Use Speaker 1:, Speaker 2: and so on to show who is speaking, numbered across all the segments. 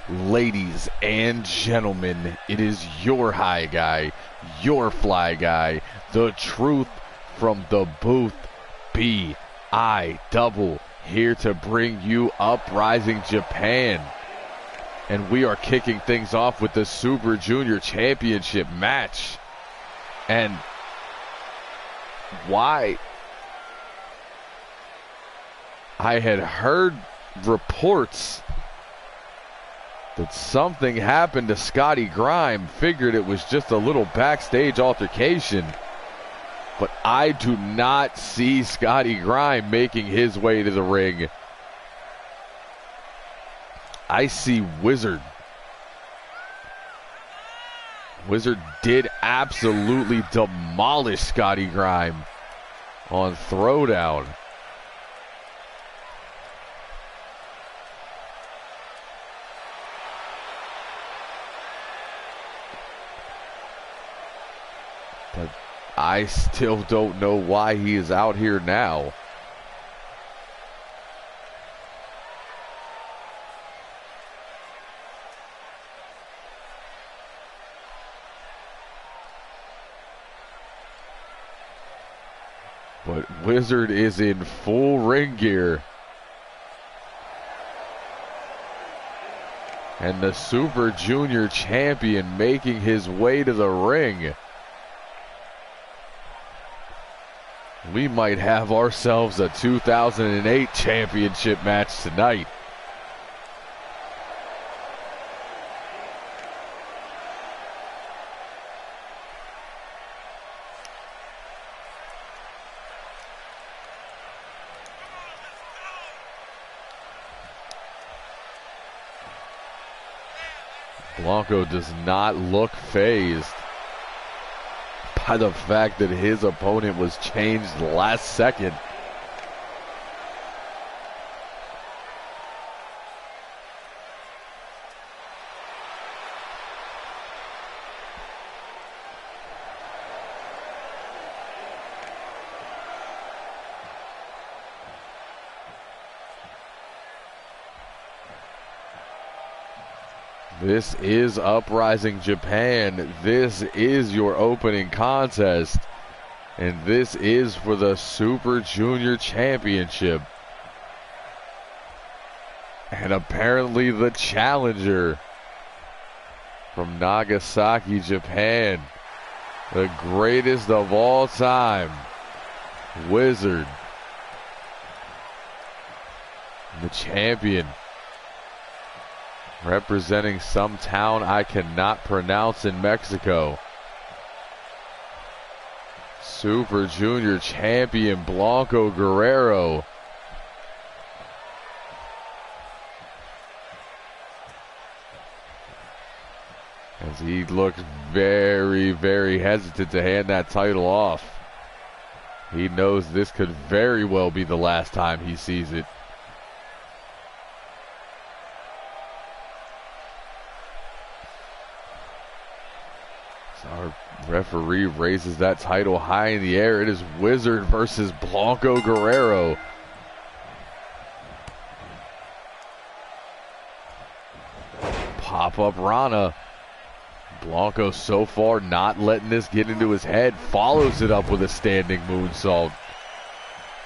Speaker 1: Ladies and gentlemen, it is your high guy, your fly guy, the truth from the booth, B-I-double, here to bring you Uprising Japan. And we are kicking things off with the Super Junior Championship match. And why I had heard reports that something happened to Scotty Grime, figured it was just a little backstage altercation, but I do not see Scotty Grime making his way to the ring. I see Wizard. Wizard did absolutely demolish Scotty Grime on Throwdown. But I still don't know why he is out here now. But Wizard is in full ring gear. And the Super Junior Champion making his way to the ring. We might have ourselves a 2008 championship match tonight. Blanco does not look fazed by the fact that his opponent was changed last second. This is Uprising Japan. This is your opening contest. And this is for the Super Junior Championship. And apparently the challenger from Nagasaki, Japan, the greatest of all time, Wizard, the champion, representing some town I cannot pronounce in Mexico. Super Junior Champion Blanco Guerrero. As he looks very, very hesitant to hand that title off. He knows this could very well be the last time he sees it. Our referee raises that title high in the air. It is Wizard versus Blanco Guerrero. Pop-up Rana. Blanco so far not letting this get into his head. Follows it up with a standing moonsault.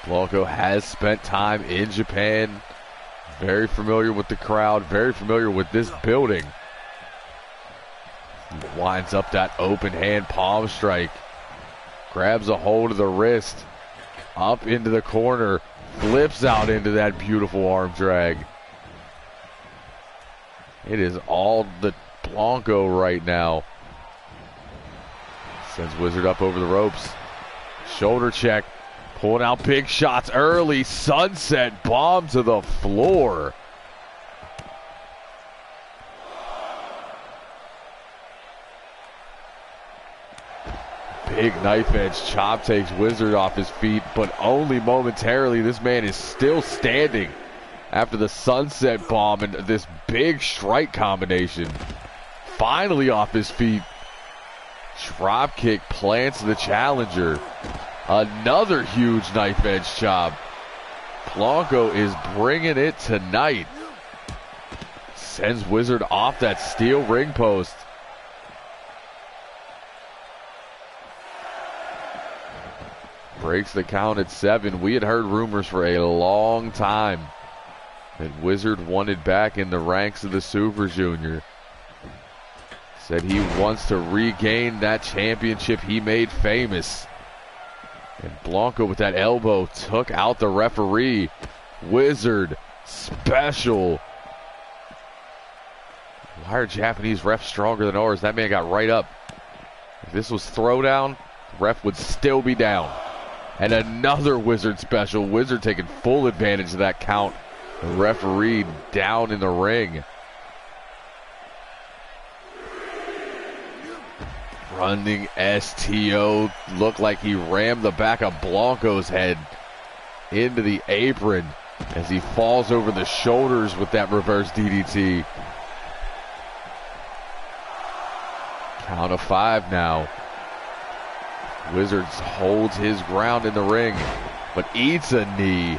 Speaker 1: Blanco has spent time in Japan. Very familiar with the crowd. Very familiar with this building. Winds up that open hand palm strike. Grabs a hold of the wrist. Up into the corner. Flips out into that beautiful arm drag. It is all the Blanco right now. Sends Wizard up over the ropes. Shoulder check. Pulling out big shots early. Sunset bomb to the floor. Big knife edge chop takes Wizard off his feet, but only momentarily. This man is still standing after the sunset bomb and this big strike combination. Finally off his feet. Drop kick plants the challenger. Another huge knife edge chop. Blanco is bringing it tonight. sends Wizard off that steel ring post. Breaks the count at 7. We had heard rumors for a long time that Wizard wanted back in the ranks of the Super Junior. Said he wants to regain that championship he made famous. And Blanco with that elbow took out the referee. Wizard special. Why are Japanese refs stronger than ours? That man got right up. If this was throwdown, the ref would still be down. And another Wizard special. Wizard taking full advantage of that count. The referee down in the ring. Running STO. Looked like he rammed the back of Blanco's head into the apron as he falls over the shoulders with that reverse DDT. Count of 5 now. Wizards holds his ground in the ring, but eats a knee.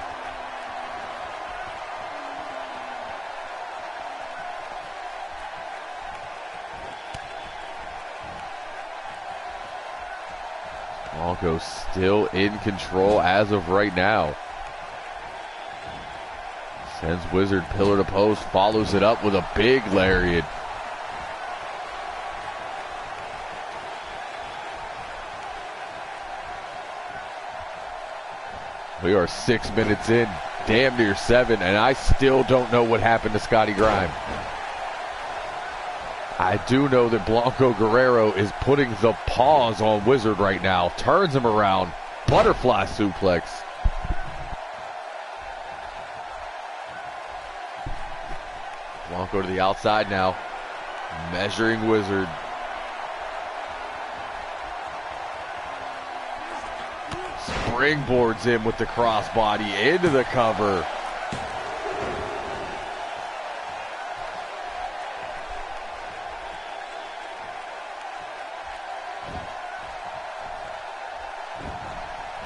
Speaker 1: Blanco still in control as of right now. Sends Wizard pillar to post, follows it up with a big lariat. We are 6 minutes in, damn near 7, and I still don't know what happened to Scotty Grime. I do know that Blanco Guerrero is putting the paws on Wizard right now. Turns him around. Butterfly suplex. Blanco to the outside now. Measuring Wizard. Springboards him with the crossbody into the cover.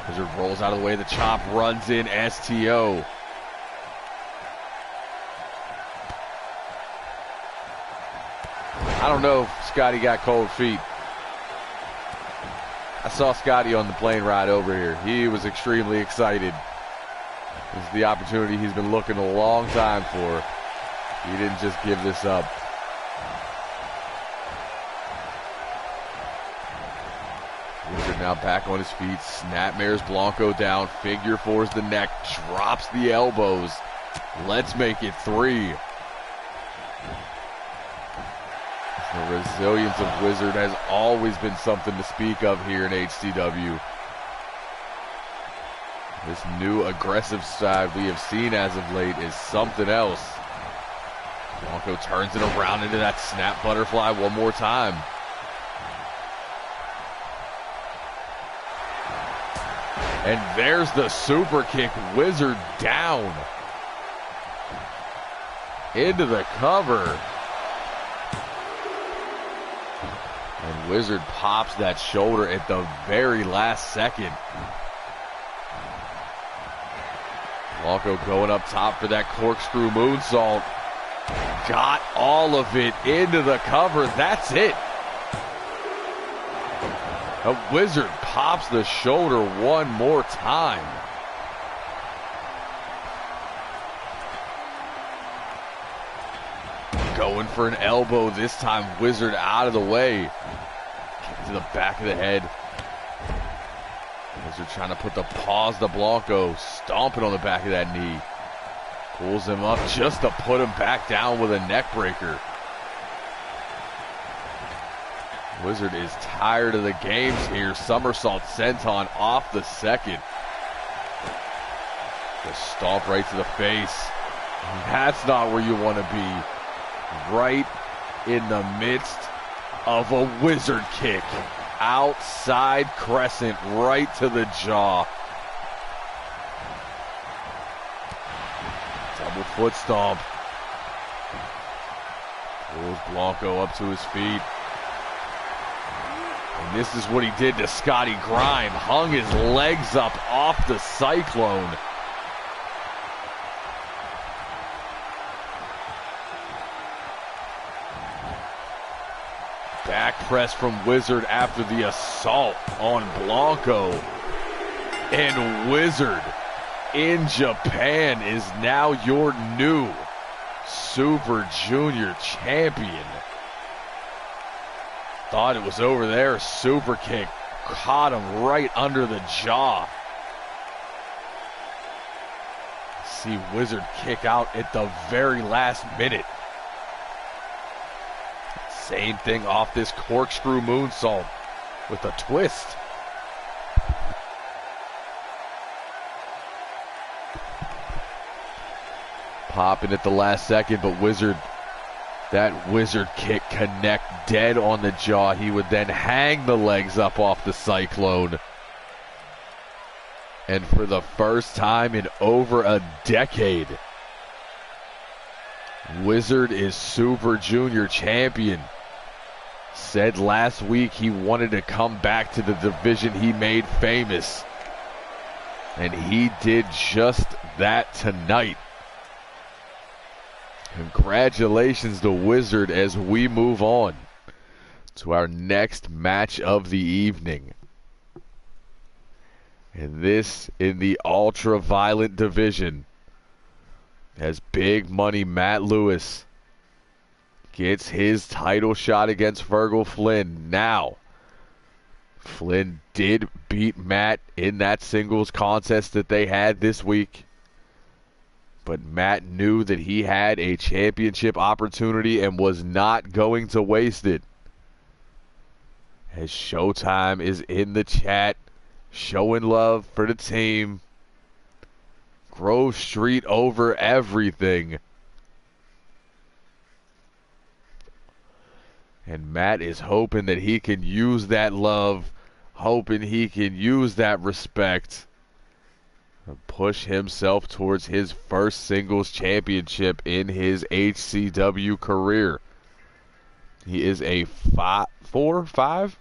Speaker 1: Wizard rolls out of the way. The chop runs in STO. I don't know if Scotty got cold feet. I saw Scotty on the plane ride over here. He was extremely excited. This is the opportunity he's been looking a long time for. He didn't just give this up. Wizard now back on his feet. Snapmares Blanco down. Figure fours the neck. Drops the elbows. Let's make it 3. The resilience of Wizard has always been something to speak of here in HCW. This new aggressive side we have seen as of late is something else. Blanco turns it around into that snap butterfly one more time. And there's the super kick. Wizard down. Into the cover. And Wizard pops that shoulder at the very last second. Blanco going up top for that corkscrew moonsault. Got all of it into the cover. That's it. A Wizard pops the shoulder one more time. Going for an elbow this time. Wizard out of the way. Kick to the back of the head. Wizard trying to put the paws to Blanco. Stomping on the back of that knee. Pulls him up just to put him back down with a neck breaker. Wizard is tired of the games here. Somersault senton off the second. Just stomp right to the face. That's not where you want to be. Right in the midst of a Wizard kick. Outside crescent right to the jaw. Double foot stomp. Pulls Blanco up to his feet. And this is what he did to Scotty Grime. Hung his legs up off the Cyclone. Back press from Wizard after the assault on Blanco. And Wizard in Japan is now your new Super Junior champion. Thought it was over there. Super kick caught him right under the jaw. See Wizard kick out at the very last minute. Same thing off this corkscrew moonsault with a twist. Popping at the last second, but Wizard, that Wizard kick connect dead on the jaw. He would then hang the legs up off the Cyclone. And for the first time in over a decade, Wizard is Super Junior champion. Said last week he wanted to come back to the division he made famous. And he did just that tonight. Congratulations to Wizard as we move on to our next match of the evening. And this in the ultra-violent division, as Big Money Matt Lewis gets his title shot against Virgil Flynn. Now, Flynn did beat Matt in that singles contest that they had this week. But Matt knew that he had a championship opportunity and was not going to waste it. As Showtime is in the chat, showing love for the team. Grove Street over everything. And Matt is hoping that he can use that love, hoping he can use that respect and push himself towards his first singles championship in his HCW career. He is a five-time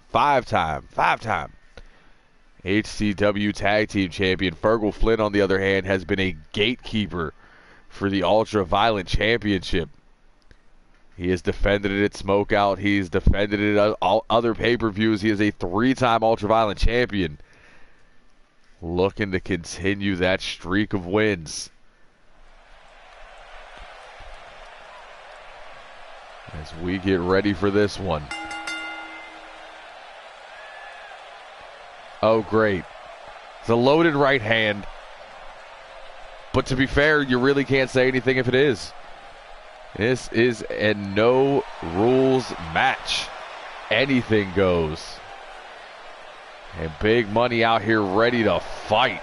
Speaker 1: HCW Tag Team Champion. Virgil Flynn, on the other hand, has been a gatekeeper for the Ultra Violent Championship. He has defended it at Smokeout. He's defended it at all other pay-per-views. He is a 3-time Ultra Violent Champion. Looking to continue that streak of wins. As we get ready for this one. Oh, great. It's a loaded right hand. But to be fair, you really can't say anything if it is. This is a no rules match. Anything goes. And Big Money out here ready to fight.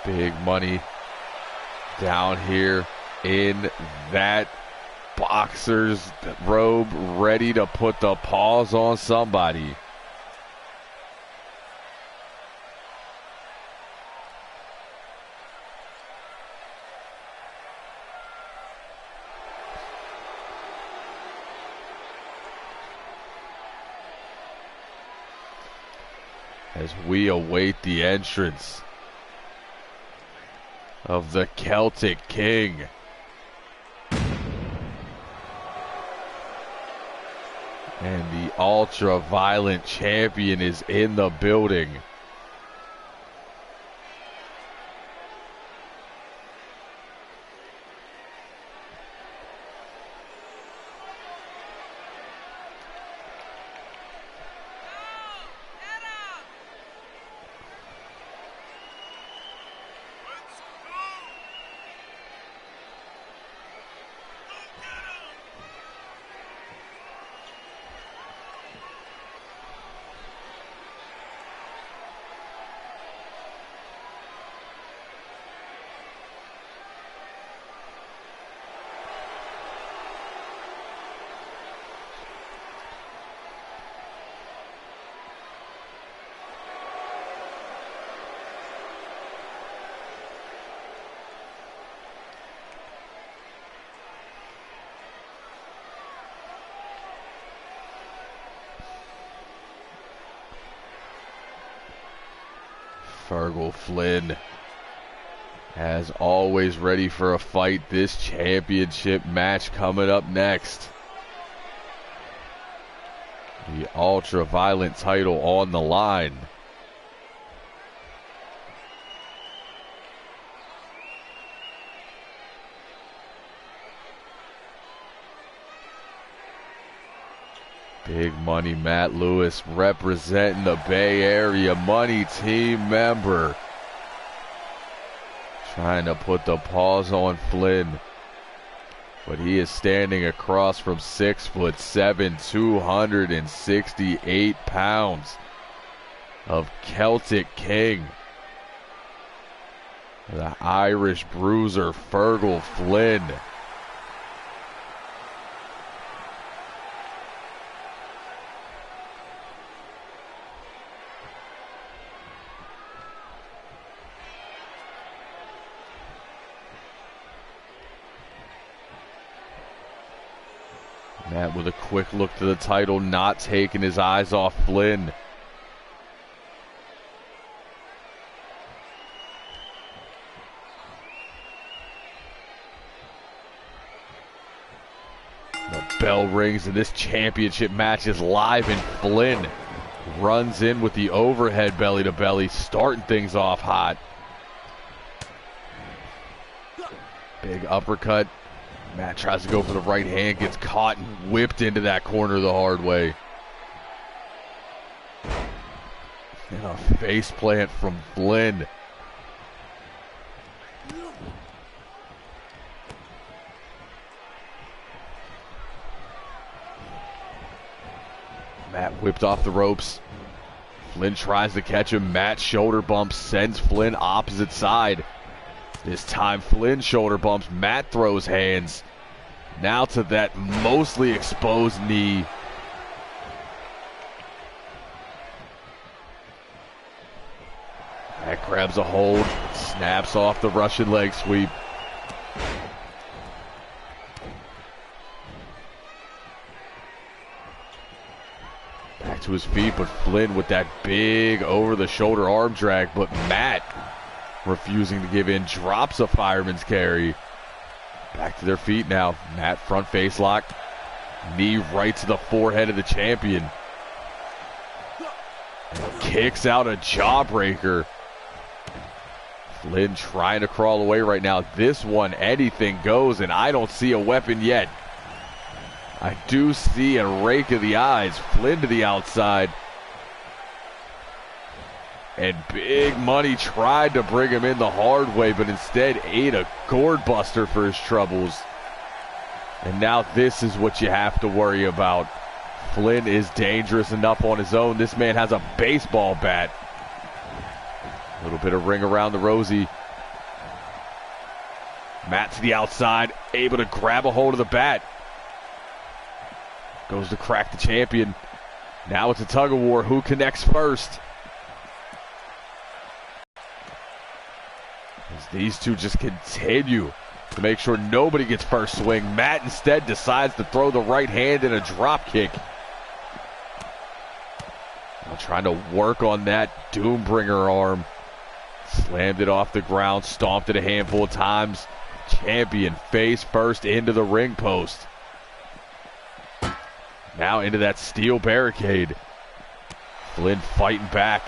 Speaker 1: Big Money down here in that boxer's robe, ready to put the paws on somebody. As we await the entrance of the Celtic King. And the ultra-violent champion is in the building. Fergal Flynn, as always, ready for a fight. This championship match coming up next. The ultra-violent title on the line. Big Money Matt Lewis representing the Bay Area Money team member. Trying to put the paws on Flynn. But he is standing across from 6'7", 268 pounds of Celtic King. The Irish bruiser Fergal Flynn. Matt with a quick look to the title, not taking his eyes off Flynn. The bell rings and this championship match is live, and Flynn runs in with the overhead belly to belly, starting things off hot. Big uppercut. Matt tries to go for the right hand, gets caught and whipped into that corner the hard way. And a face plant from Flynn. Matt whipped off the ropes. Flynn tries to catch him. Matt shoulder bumps, sends Flynn opposite side. This time Flynn shoulder bumps, Matt throws hands. Now to that mostly exposed knee. Matt grabs a hold, snaps off the Russian leg sweep. Back to his feet, but Flynn with that big over-the-shoulder arm drag, but Matt refusing to give in, drops a fireman's carry. Back to their feet now. Matt front face lock. Knee right to the forehead of the champion. And kicks out a jawbreaker. Flynn trying to crawl away right now. This one, anything goes, and I don't see a weapon yet. I do see a rake of the eyes. Flynn to the outside. And Big Money tried to bring him in the hard way, but instead ate a gourd buster for his troubles. And now this is what you have to worry about. Flynn is dangerous enough on his own. This man has a baseball bat. A little bit of ring around the rosy. Matt to the outside, able to grab a hold of the bat. Goes to crack the champion. Now it's a tug of war. Who connects first? As these two just continue to make sure nobody gets first swing. Matt instead decides to throw the right hand in a drop kick. Now trying to work on that Doombringer arm. Slammed it off the ground, stomped it a handful of times. Champion face first into the ring post. Now into that steel barricade. Flynn fighting back.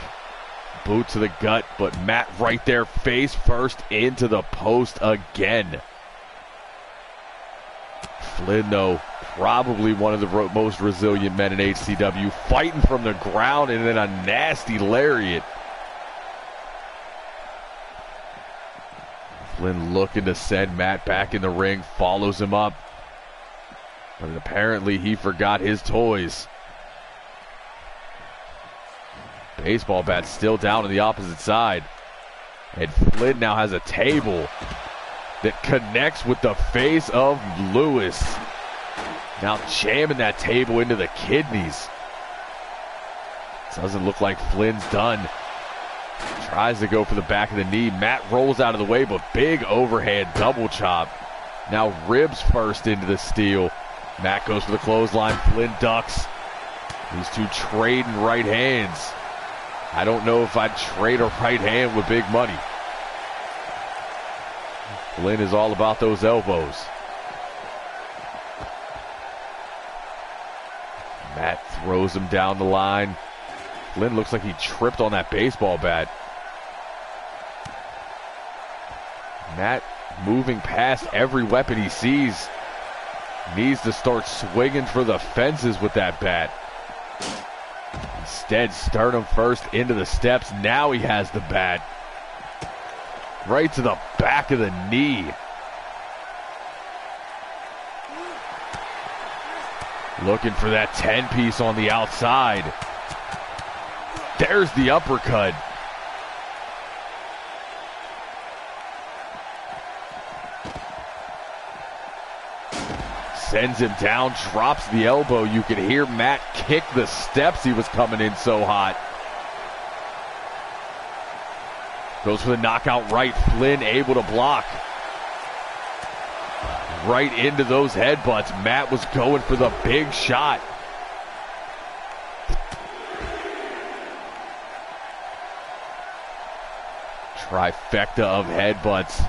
Speaker 1: Boot to the gut, but Matt right there, face first into the post again. Flynn, though, probably one of the most resilient men in HCW, fighting from the ground and then a nasty lariat. Flynn looking to send Matt back in the ring, follows him up. But apparently he forgot his toys. Baseball bat still down on the opposite side. And Flynn now has a table that connects with the face of Lewis. Now jamming that table into the kidneys. Doesn't look like Flynn's done. Tries to go for the back of the knee. Matt rolls out of the way, but big overhand double chop. Now ribs first into the steel. Matt goes for the clothesline. Flynn ducks. These two trading right hands. I don't know if I'd trade a right hand with big money. Flynn is all about those elbows. Matt throws him down the line. Flynn looks like he tripped on that baseball bat. Matt moving past every weapon he sees. Needs to start swinging for the fences with that bat. Instead, sternum first into the steps. Now he has the bat. Right to the back of the knee. Looking for that 10-piece on the outside. There's the uppercut. Sends him down, drops the elbow. You can hear Matt kick the steps. He was coming in so hot. Goes for the knockout right. Flynn able to block. Right into those headbutts. Matt was going for the big shot. Trifecta of headbutts.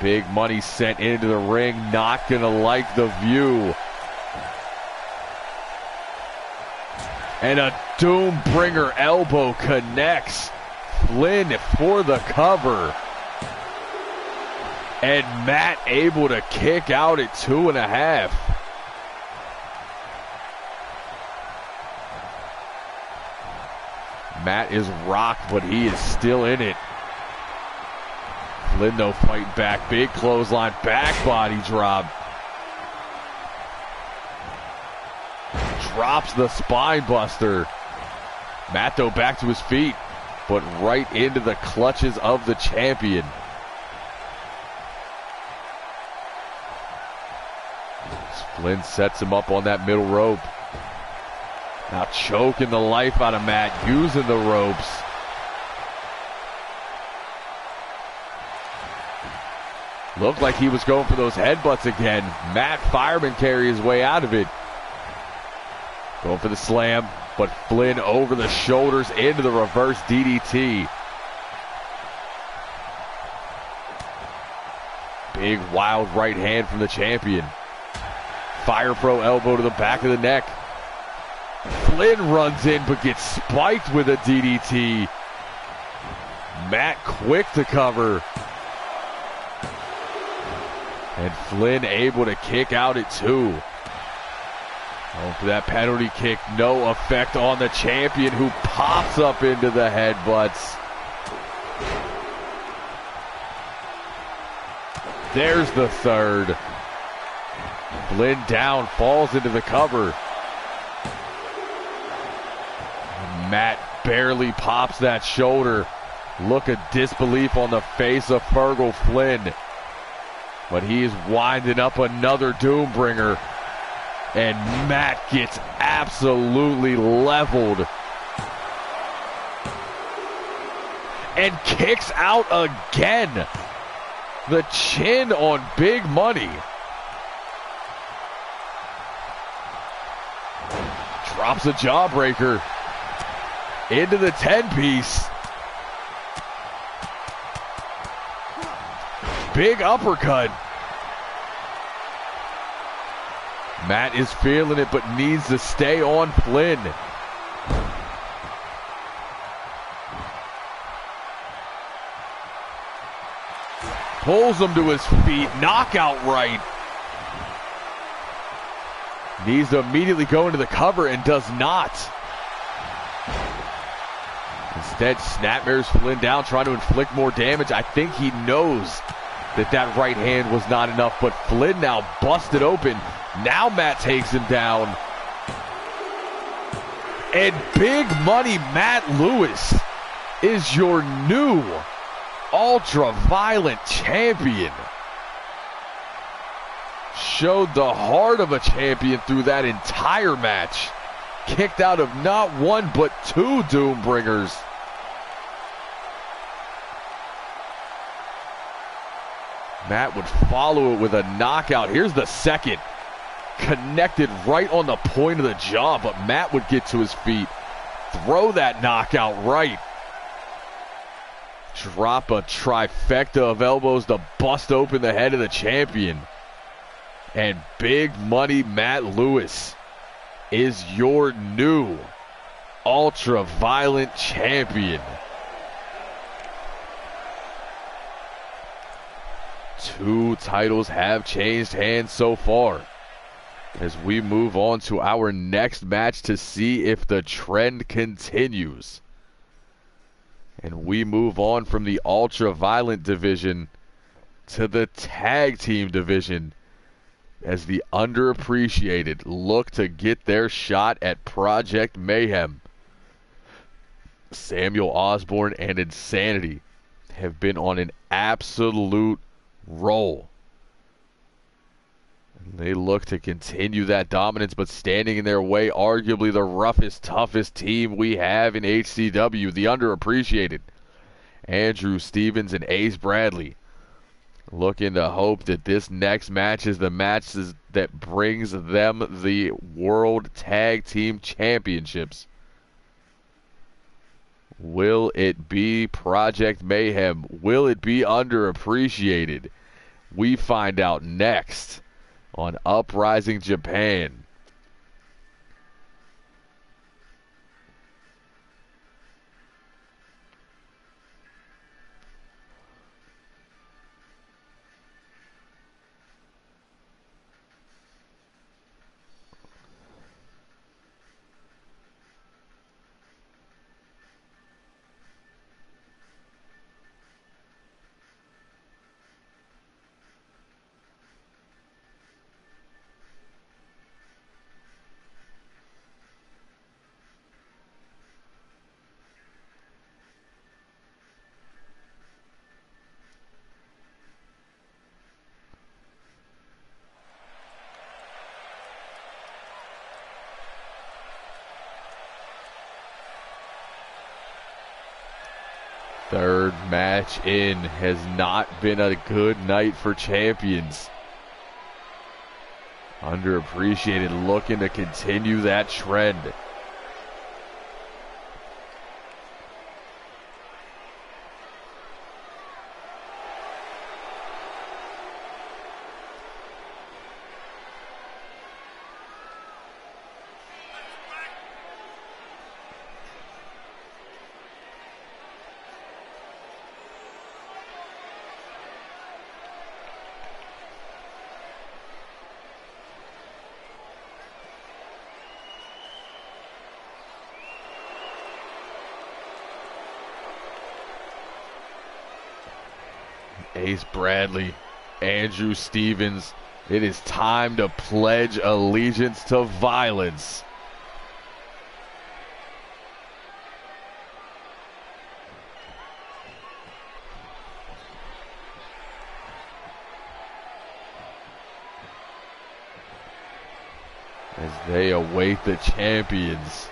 Speaker 1: Big money sent into the ring. Not gonna like the view. And a Doombringer elbow connects. Flynn for the cover. And Matt able to kick out at 2.5. Matt is rocked, but he is still in it. Flynn, though, fighting back. Big clothesline, back body drop. Drops the spine buster. Matt, though, back to his feet, but right into the clutches of the champion. Flynn sets him up on that middle rope. Now choking the life out of Matt, using the ropes. Looked like he was going for those headbutts again. Matt fireman carry his way out of it. Going for the slam, but Flynn over the shoulders into the reverse DDT. Big wild right hand from the champion. Fire Pro elbow to the back of the neck. Flynn runs in but gets spiked with a DDT. Matt quick to cover. And Flynn able to kick out at 2. Going for that penalty kick. No effect on the champion, who pops up into the headbutts. There's the third. Flynn down, falls into the cover. Matt barely pops that shoulder. Look of disbelief on the face of Fergal Flynn. But he is winding up another Doombringer. And Matt gets absolutely leveled. And kicks out again. The chin on Big Money. Drops a jawbreaker into the 10-piece. Big uppercut. Matt is feeling it, but needs to stay on Flynn. Pulls him to his feet. Knockout right. Needs to immediately go into the cover and does not. Instead, snapmares Flynn down, trying to inflict more damage. I think he knows that that right hand was not enough, but Flynn now busted open. Now Matt takes him down. And Big Money Matt Lewis is your new ultra-violent champion. Showed the heart of a champion through that entire match. Kicked out of not one, but 2 Doombringers. Matt would follow it with a knockout. Here's the second. Connected right on the point of the jaw, but Matt would get to his feet. throw that knockout right. Drop a trifecta of elbows to bust open the head of the champion. And Big Money Matt Lewis is your new ultra-violent champion. 2 titles have changed hands so far. As we move on to our next match to see if the trend continues. And we move on from the ultra-violent division to the tag team division as the underappreciated look to get their shot at Project Mayhem. Samuel Osborne and Insanity have been on an absolute roll. They look to continue that dominance, but standing in their way, arguably the roughest, toughest team we have in HCW, the underappreciated Andrew Stevens and Ace Bradley, looking to hope that this next match is the match that brings them the World Tag Team Championships. Will it be Project Mayhem? Will it be underappreciated? We find out next on Uprising Japan. Third match in has not been a good night for champions. Underappreciated looking to continue that trend. Ace Bradley, Andrew Stevens, it is time to pledge allegiance to violence. As they await the champions.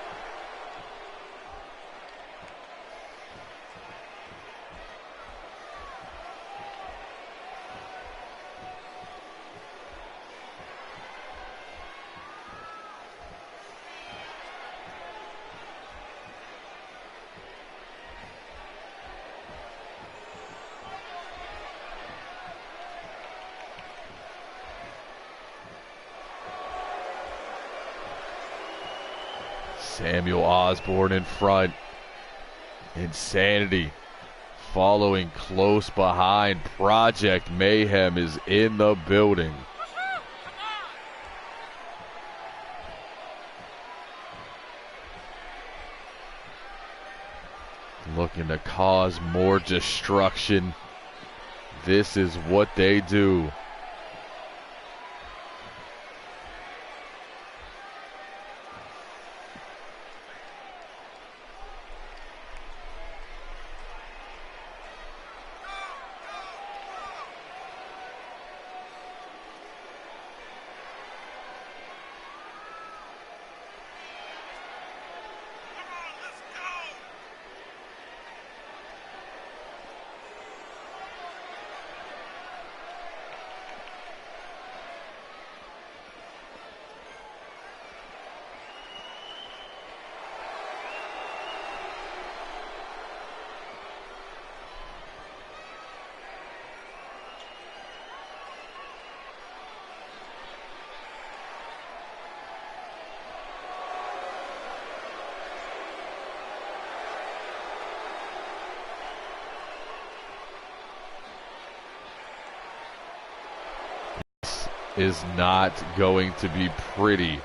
Speaker 1: Samuel Osborne in front. Insanity following close behind. Project Mayhem is in the building. Looking to cause more destruction. This is what they do. is not going to be pretty.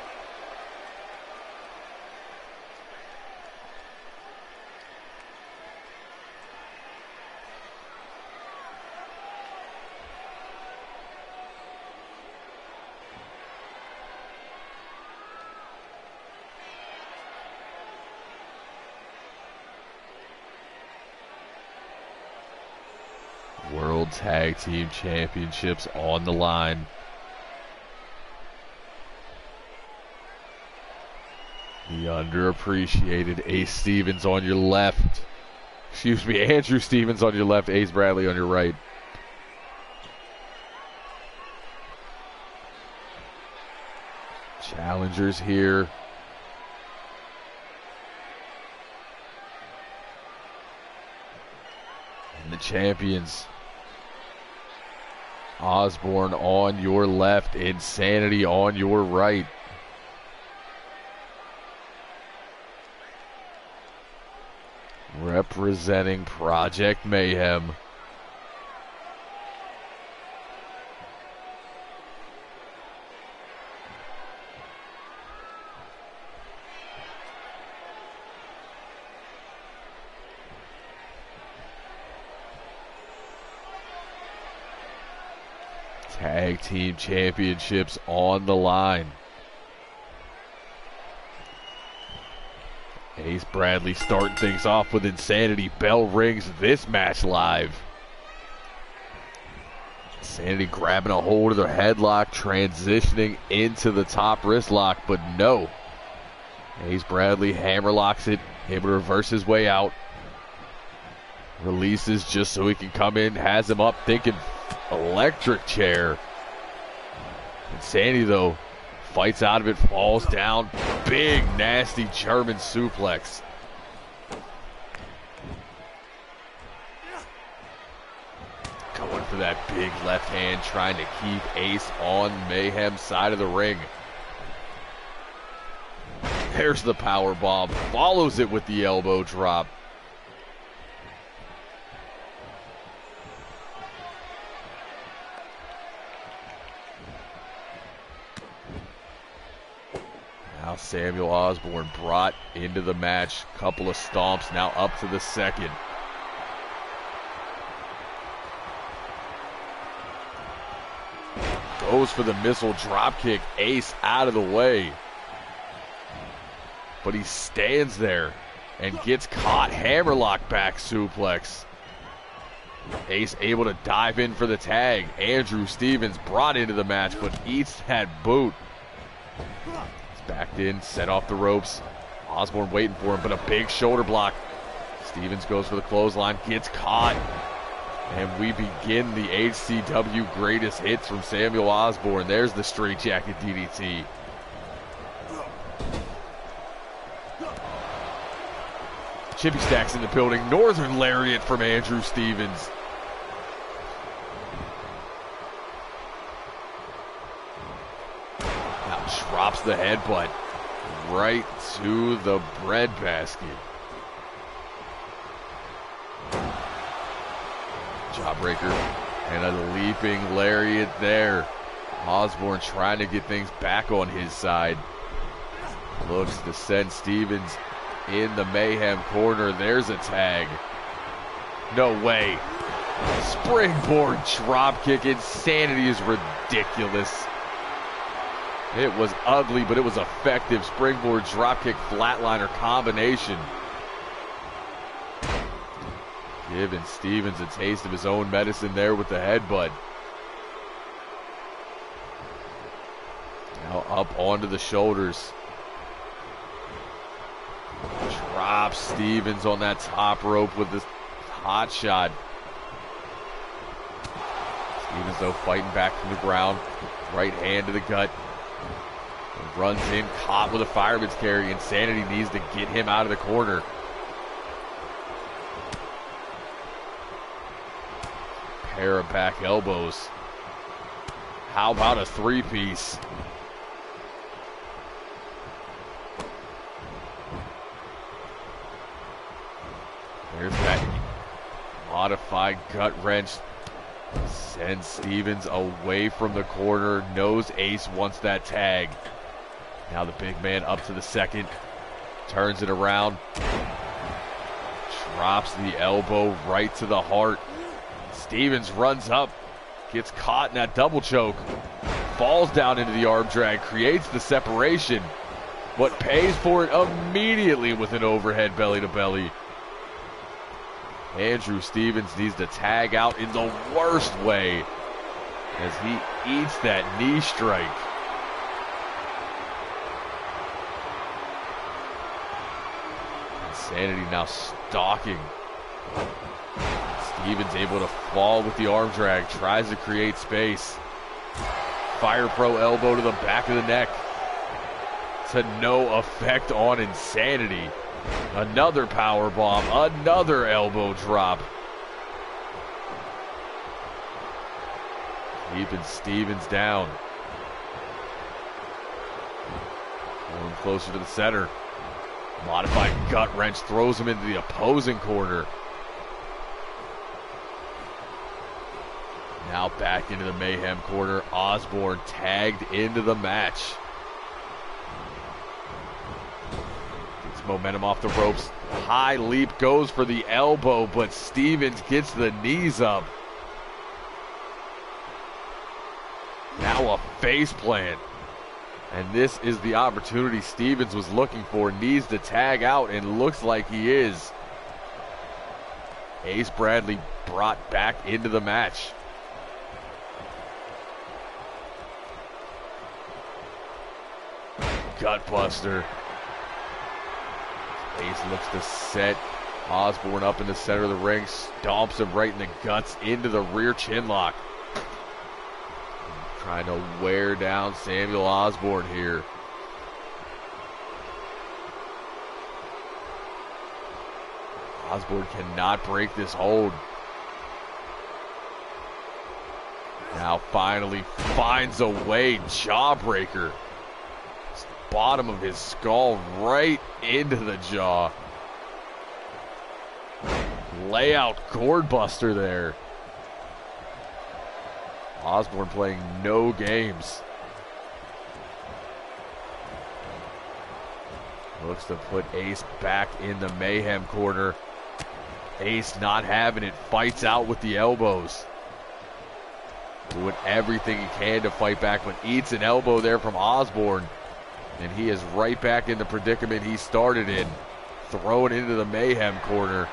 Speaker 1: World Tag Team Championships on the line. The underappreciated Ace Stevens on your left. Excuse me, Andrew Stevens on your left, Ace Bradley on your right. Challengers here. And the champions. Osborne on your left, Insanity on your right. Representing Project Mayhem. Tag Team Championships on the line. Ace Bradley starting things off with Insanity. Bell rings, this match live. Insanity grabbing a hold of the headlock, transitioning into the top wrist lock, but no. Ace Bradley hammerlocks it, able to reverse his way out. Releases just so he can come in, has him up thinking electric chair. Insanity though fights out of it, falls down. Big nasty German suplex. Going for that big left hand, trying to keep Ace on Mayhem's side of the ring. There's the power bomb, follows it with the elbow drop. Now Samuel Osborne brought into the match. Couple of stomps, now up to the second. Goes for the missile drop kick. Ace out of the way. But he stands there and gets caught. Hammerlock back suplex. Ace able to dive in for the tag. Andrew Stevens brought into the match, but eats that boot. Backed in, set off the ropes. Osborne waiting for him, but a big shoulder block. Stevens goes for the clothesline, gets caught. And we begin the HCW greatest hits from Samuel Osborne. There's the straight jacket DDT. Chippy Stacks in the building. Northern Lariat from Andrew Stevens. Drops the headbutt right to the bread basket. Jawbreaker and a leaping lariat there. Osborne trying to get things back on his side. Looks to send Stevens in the Mayhem corner. There's a tag. No way. Springboard dropkick. Insanity is ridiculous. It was ugly, but it was effective. Springboard dropkick flatliner combination. Giving Stevens a taste of his own medicine there with the headbutt. Now up onto the shoulders. Drops Stevens on that top rope with this hot shot. Stevens though fighting back from the ground. Right hand to the gut. Runs in, caught with a fireman's carry. Insanity needs to get him out of the corner. Pair of back elbows. How about a three-piece? There's that modified gut wrench. Sends Stevens away from the corner. Knows Ace wants that tag. Now the big man up to the second. Turns it around. Drops the elbow right to the heart. Stevens runs up. Gets caught in that double choke. Falls down into the arm drag. Creates the separation. But pays for it immediately with an overhead belly to belly. Andrew Stevens needs to tag out in the worst way as he eats that knee strike. Insanity now stalking. Stevens able to fall with the arm drag, tries to create space. Fire Pro elbow to the back of the neck. To no effect on Insanity. Another power bomb, another elbow drop. Keeping Stevens down. Pulling closer to the center. Modified gut wrench throws him into the opposing corner. Now back into the Mayhem corner. Osborne tagged into the match. Momentum off the ropes. High leap, goes for the elbow, but Stevens gets the knees up. Now a face plant. And this is the opportunity Stevens was looking for. Needs to tag out, and looks like he is. Ace Bradley brought back into the match. Gutbuster. Ace looks to set Osborne up in the center of the ring, stomps him right in the guts into the rear chin lock. Trying to wear down Samuel Osborne here. Osborne cannot break this hold. Now finally finds a way, jawbreaker. Bottom of his skull right into the jaw. Layout gourd buster there. Osborne playing no games. Looks to put Ace back in the Mayhem corner. Ace not having it, fights out with the elbows. Doing everything he can to fight back, but eats an elbow there from Osborne. And he is right back in the predicament he started in. Thrown into the Mayhem corner.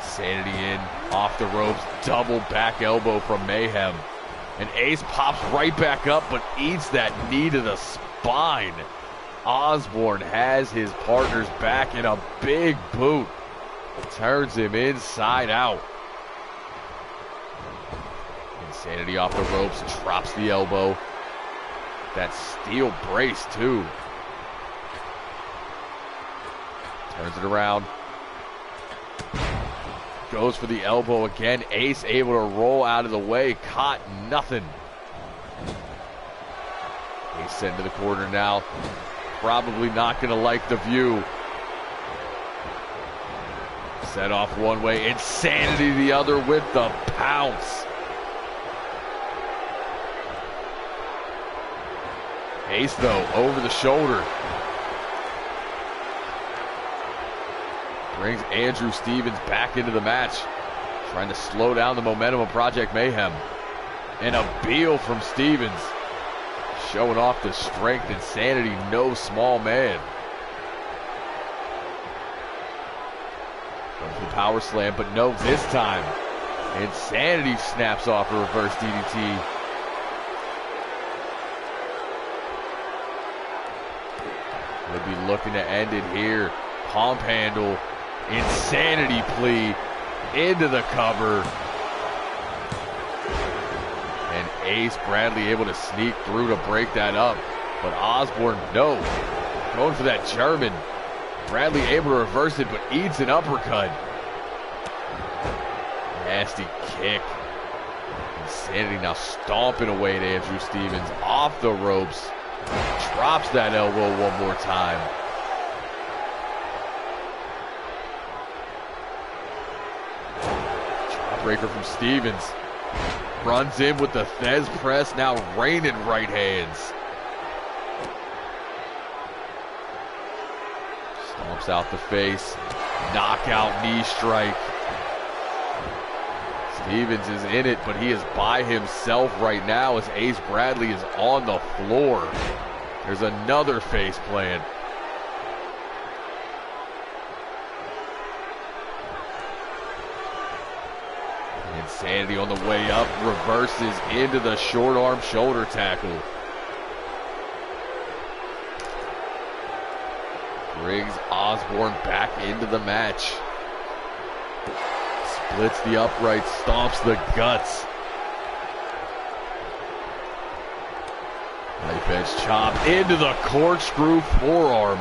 Speaker 1: Sanity in, off the ropes, double back elbow from Mayhem. And Ace pops right back up, but eats that knee to the spine. Osborne has his partner's back in a big boot. Turns him inside out. Insanity off the ropes, drops the elbow. That steel brace too. Turns it around. Goes for the elbow again. Ace able to roll out of the way. Caught nothing. Ace sent to the corner now. Probably not going to like the view. Set off one way. Insanity the other with the pounce. Ace, though, over the shoulder. Brings Andrew Stevens back into the match. Trying to slow down the momentum of Project Mayhem. And a Beal from Stevens. Showing off the strength. Insanity, no small man. Goes for the power slam, but no this time. Insanity snaps off a reverse DDT. We'll be looking to end it here. Pump handle. Insanity plea into the cover. And Ace Bradley able to sneak through to break that up. But Osborne, no. Going for that German. Bradley able to reverse it, but eats an uppercut. Nasty kick. Insanity now stomping away at Andrew Stevens off the ropes. Drops that elbow one more time. Neckbreaker from Stevens. Runs in with the Thez press, now raining right hands. Stomps out the face. Knockout knee strike. Stevens is in it, but he is by himself right now as Ace Bradley is on the floor. There's another face plant. Insanity on the way up, reverses into the short arm shoulder tackle. Brings Osborne back into the match. Splits the upright, stomps the guts. Knife edge chop into the corkscrew forearm.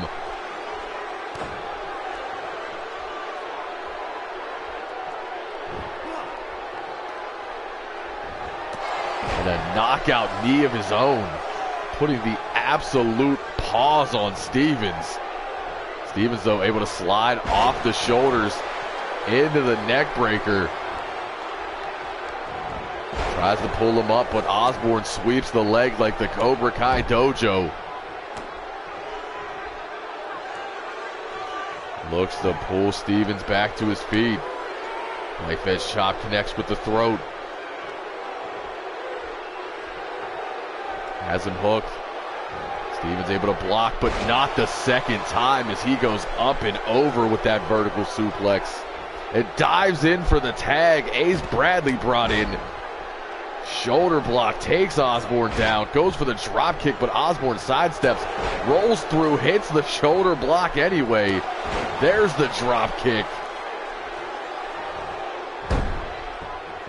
Speaker 1: And a knockout knee of his own, putting the absolute pause on Stevens. Stevens, though, able to slide off the shoulders into the neck breaker. Tries to pull him up, but Osborne sweeps the leg like the Cobra Kai dojo. Looks to pull Stevens back to his feet. Knife edge chop connects with the throat. Has him hooked. Stevens able to block, but not the second time as he goes up and over with that vertical suplex. It dives in for the tag. Ace Bradley brought in. Shoulder block, takes Osborne down, goes for the drop kick, but Osborne sidesteps, rolls through, hits the shoulder block anyway. There's the drop kick.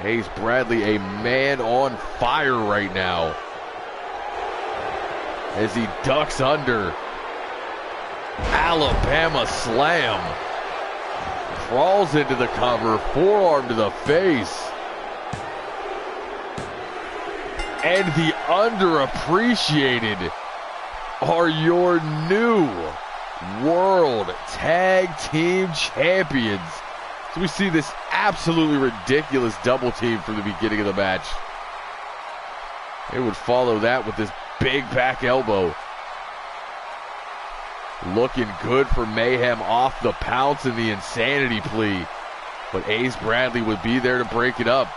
Speaker 1: Ace Bradley, a man on fire right now, as he ducks under. Alabama slam. Crawls into the cover, forearm to the face. And the underappreciated are your new World Tag Team Champions. So we see this absolutely ridiculous double team from the beginning of the match. They would follow that with this big back elbow. Looking good for Mayhem off the pounce and the insanity plea. But Ace Bradley would be there to break it up.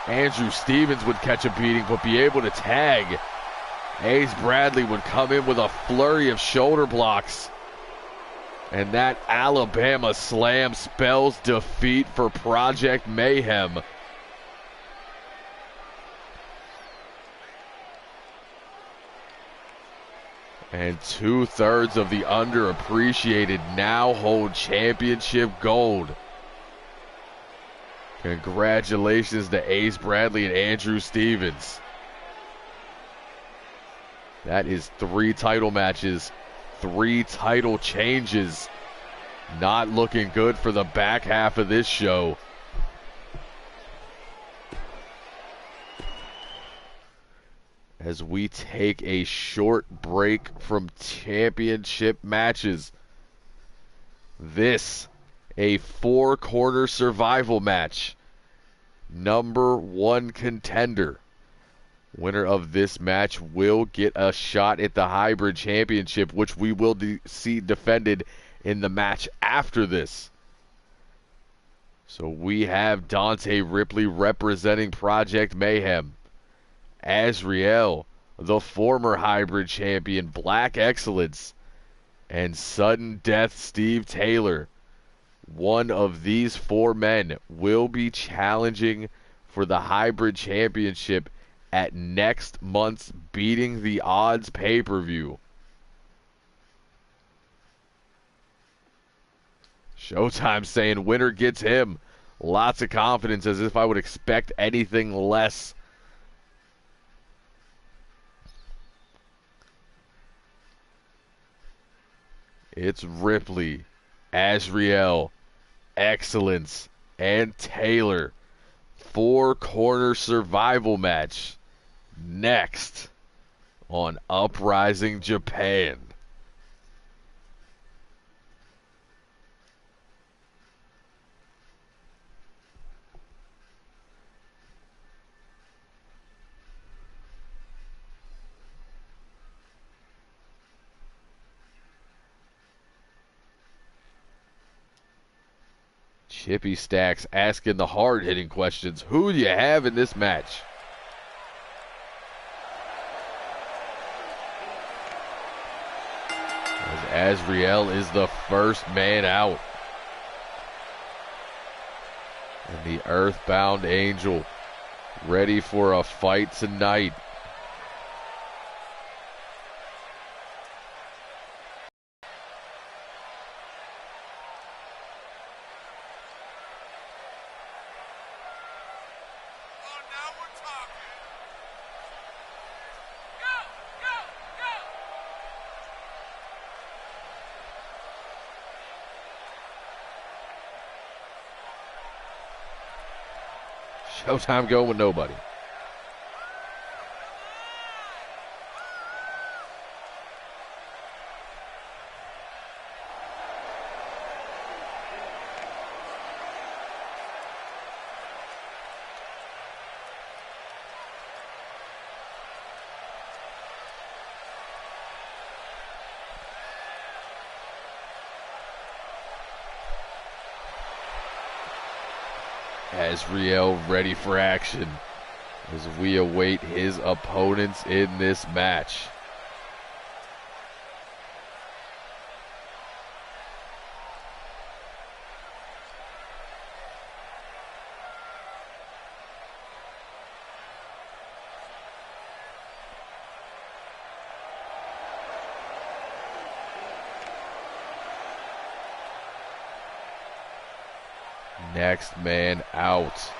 Speaker 1: Andrew Stevens would catch a beating but be able to tag. Ace Bradley would come in with a flurry of shoulder blocks. And that Alabama slam spells defeat for Project Mayhem. And 2/3 of the underappreciated now hold championship gold. Congratulations to Ace Bradley and Andrew Stevens. That is 3 title matches, 3 title changes. Not looking good for the back half of this show. As we take a short break from championship matches. This, a 4-corner survival match. Number 1 contender. Winner of this match will get a shot at the hybrid championship, which we will see defended in the match after this. So we have Dante Ripley representing Project Mayhem. Azriel, the former hybrid champion, Black Excellence, and Sudden Death Steve Taylor. One of these 4 men will be challenging for the hybrid championship at next month's Beating the Odds pay-per-view. Showtime saying winner gets him. Lots of confidence, as if I would expect anything less. It's Ripley, Azriel, Excellence, and Taylor. 4-corner survival match next on Uprising Japan. Chippy Stacks asking the hard-hitting questions. Who do you have in this match? As Azriel is the first man out. And the Earthbound Angel ready for a fight tonight. Showtime going with nobody. Azriel ready for action as we await his opponents in this match. Next man out.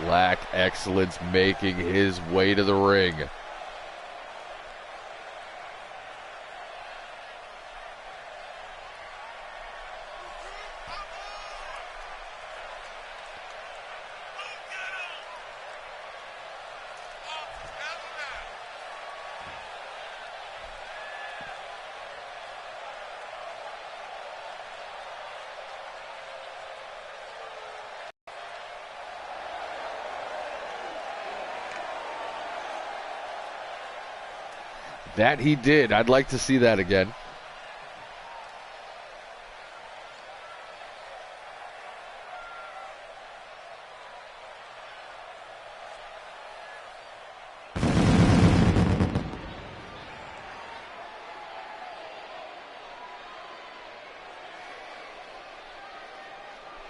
Speaker 1: Black Excellence making his way to the ring. That he did. I'd like to see that again.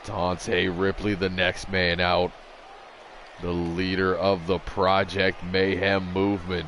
Speaker 1: Dante Ripley, the next man out. The leader of the Project Mayhem movement.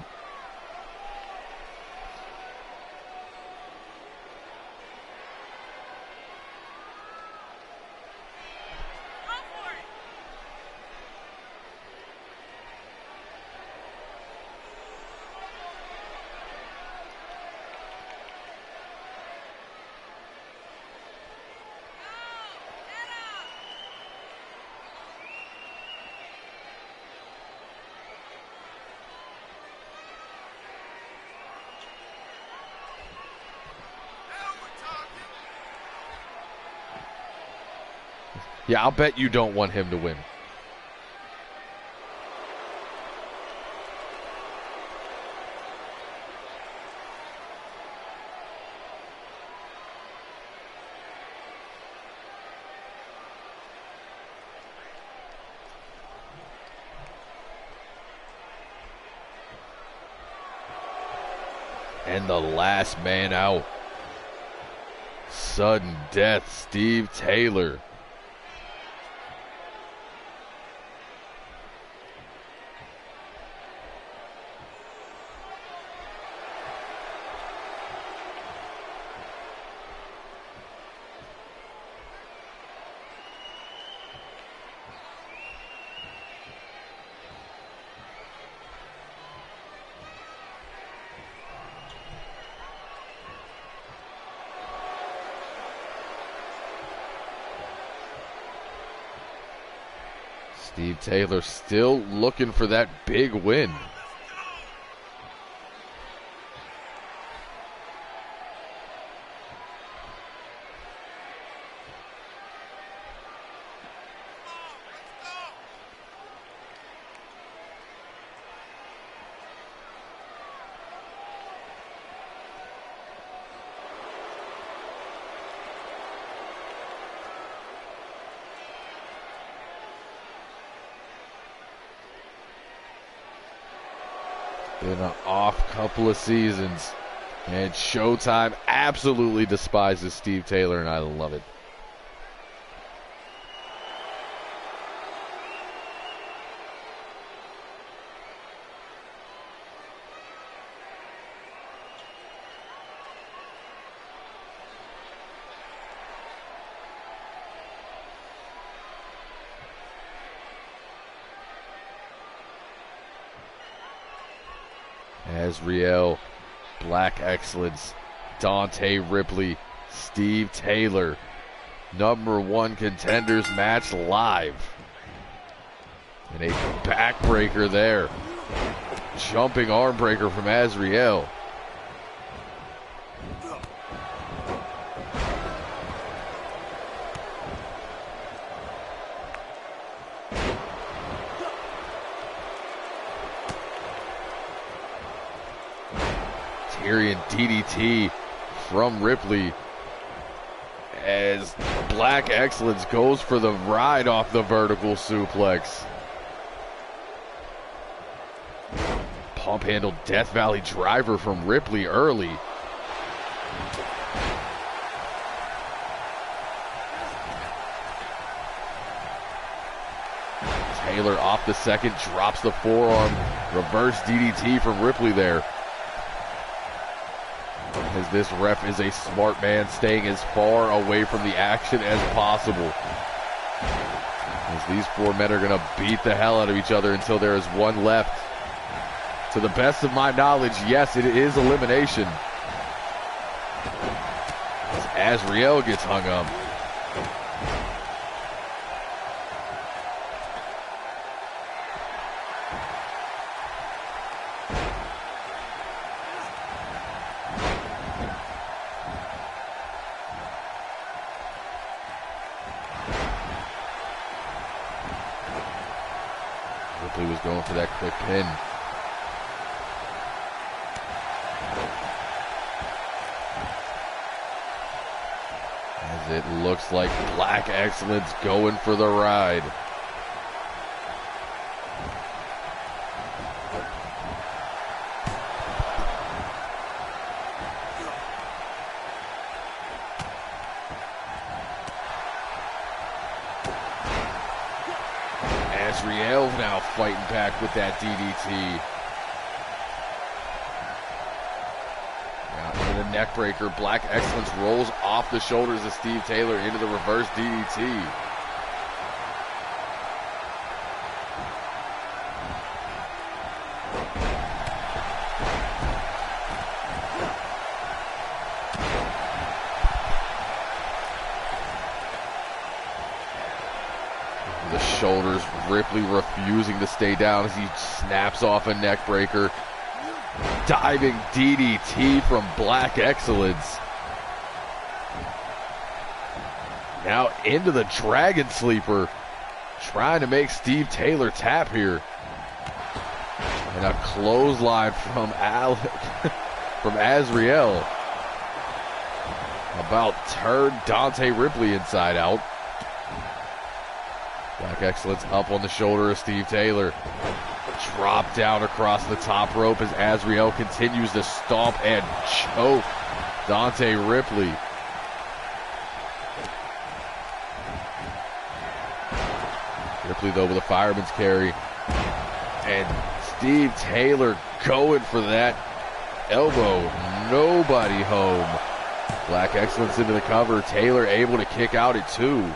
Speaker 1: Yeah, I'll bet you don't want him to win. And the last man out. Sudden death, Steve Taylor. Steve Taylor still looking for that big win. Been an off couple of seasons. And Showtime absolutely despises Steve Taylor, and I love it. Azriel, Black Excellence, Dante Ripley, Steve Taylor. #1 contenders match live. And a backbreaker there. Jumping arm breaker from Azriel. Tyrion DDT from Ripley as Black Excellence goes for the ride off the vertical suplex. Pump handle Death Valley driver from Ripley early. Taylor off the second, drops the forearm. Reverse DDT from Ripley there. As this ref is a smart man, staying as far away from the action as possible. As these four men are going to beat the hell out of each other until there is one left. To the best of my knowledge, yes, it is elimination. As Azriel gets hung up. Ripley was going for that quick pin. As it looks like Black Excellence going for the ride. Azriel now fighting back with that DDT. Now into the neck breaker. Black Excellence rolls off the shoulders of Steve Taylor into the reverse DDT. The shoulders, Ripley refusing to stay down as he snaps off a neck breaker. Diving DDT from Black Excellence. Now into the Dragon Sleeper, trying to make Steve Taylor tap here. And a clothesline from from Azriel. About turned Dante Ripley inside out. Black Excellence up on the shoulder of Steve Taylor. Drop down across the top rope as Azriel continues to stomp and choke Dante Ripley. Ripley though with a fireman's carry. And Steve Taylor going for that elbow. Nobody home. Black Excellence into the cover. Taylor able to kick out at 2.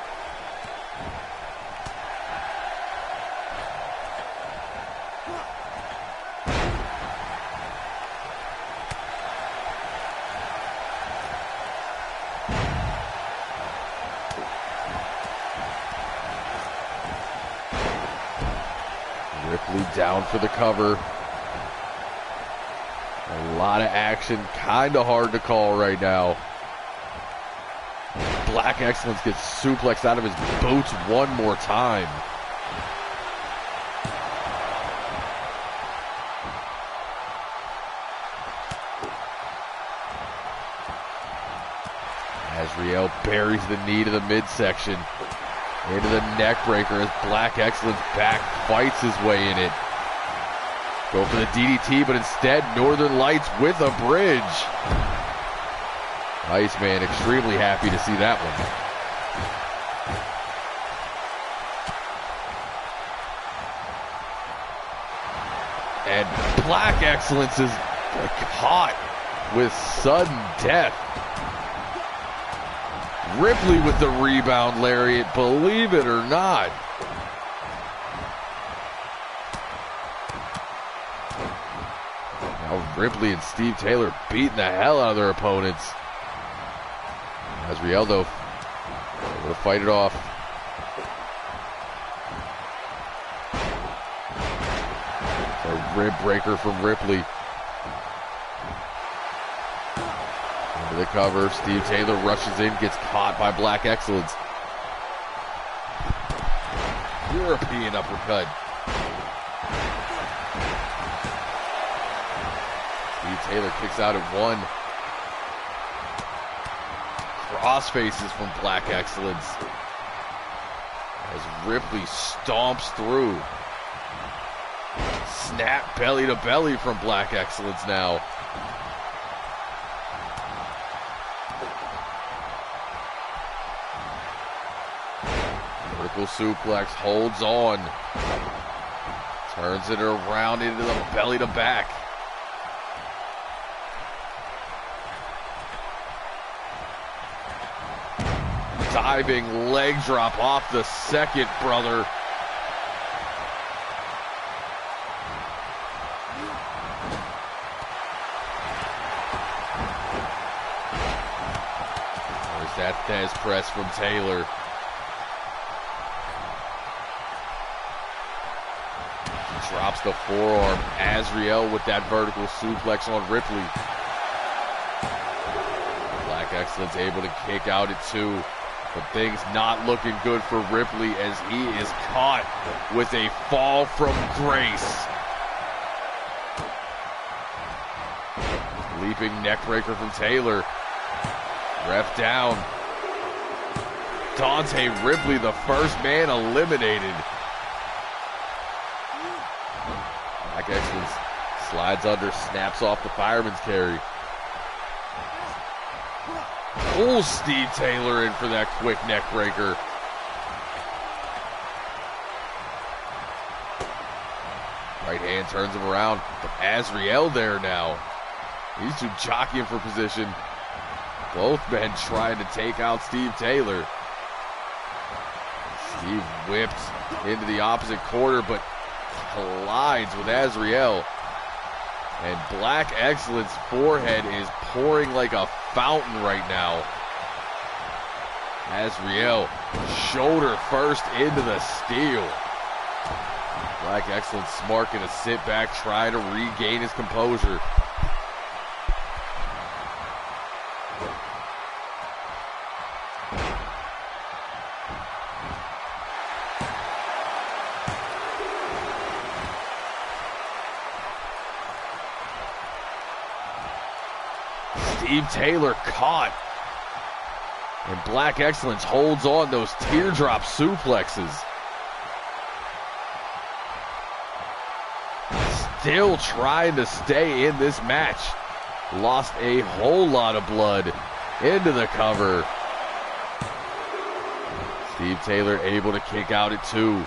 Speaker 1: Ripley down for the cover. A lot of action, kind of hard to call right now. Black Excellence gets suplexed out of his boots one more time. Azriel buries the knee to the midsection. Into the neck breaker as Black Excellence back fights his way in it. Go for the DDT, but instead Northern Lights with a bridge. Iceman extremely happy to see that one. And Black Excellence is caught with sudden death. Ripley with the rebound lariat, believe it or not. Now Ripley and Steve Taylor beating the hell out of their opponents. Azriel, though, able to fight it off. A rib breaker from Ripley. Into the cover, Steve Taylor rushes in, gets caught by Black Excellence. European uppercut. Steve Taylor kicks out at one. Cross faces from Black Excellence as Ripley stomps through. Snap belly to belly from Black Excellence now. Vertical suplex, holds on. Turns it around into the belly to back. Diving leg drop off the second brother. There's that Thez press from Taylor. Drops the forearm. Azriel with that vertical suplex on Ripley. Black Excellence able to kick out at two. But things not looking good for Ripley as he is caught with a fall from grace. Leaping neckbreaker from Taylor. Ref down. Dante Ripley, the first man eliminated. Black Excellence slides under, snaps off the fireman's carry. Pulls Steve Taylor in for that quick neck breaker. Right hand turns him around. But Azriel there now. These two jockeying for position. Both men trying to take out Steve Taylor. Steve whipped into the opposite corner, but collides with Azriel. And Black Excellence forehead is pouring like a fountain right now. Azriel, shoulder first into the steel. Black Excellence smart, gonna sit back, try to regain his composure. Steve Taylor caught. And Black Excellence holds on those teardrop suplexes. Still trying to stay in this match. Lost a whole lot of blood into the cover. Steve Taylor able to kick out at two.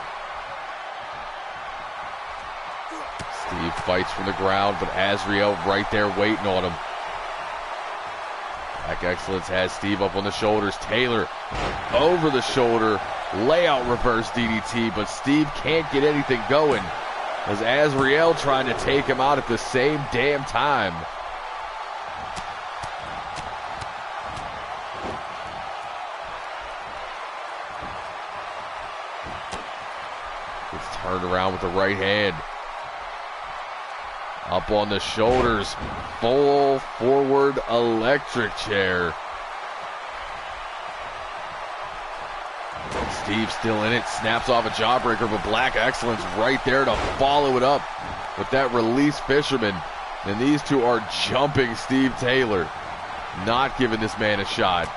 Speaker 1: Steve fights from the ground, but Azriel right there waiting on him. Black Excellence has Steve up on the shoulders. Taylor over the shoulder. Layout reverse DDT, but Steve can't get anything going as Azriel trying to take him out at the same damn time. Gets turned around with the right hand. Up on the shoulders, full forward electric chair. Steve still in it, snaps off a jawbreaker, but Black Excellence right there to follow it up with that release fisherman. And these two are jumping Steve Taylor, not giving this man a shot.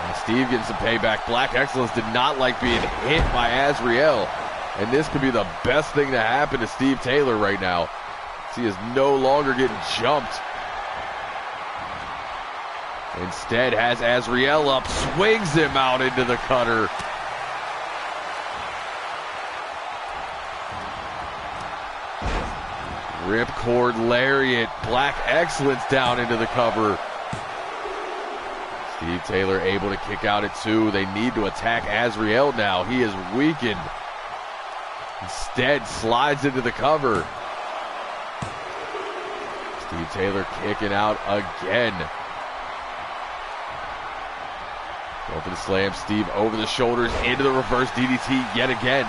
Speaker 1: And Steve getting some payback. Black Excellence did not like being hit by Azriel. And this could be the best thing to happen to Steve Taylor right now. He is no longer getting jumped. Instead has Azriel up, swings him out into the cutter. Ripcord lariat, Black Excellence down into the cover. Steve Taylor able to kick out at 2. They need to attack Azriel now. He is weakened. Instead slides into the cover. Steve Taylor kicking out again. Going for the slam. Steve over the shoulders into the reverse DDT yet again.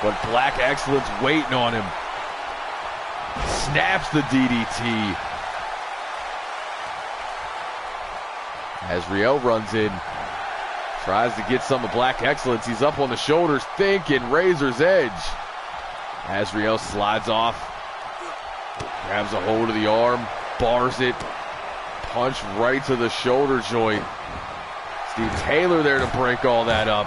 Speaker 1: But Black Excellence waiting on him. Snaps the DDT. Azriel runs in. Tries to get some of Black Excellence. He's up on the shoulders, thinking Razor's Edge. Azriel slides off. Grabs a hold of the arm. Bars it. Punch right to the shoulder joint. Steve Taylor there to break all that up.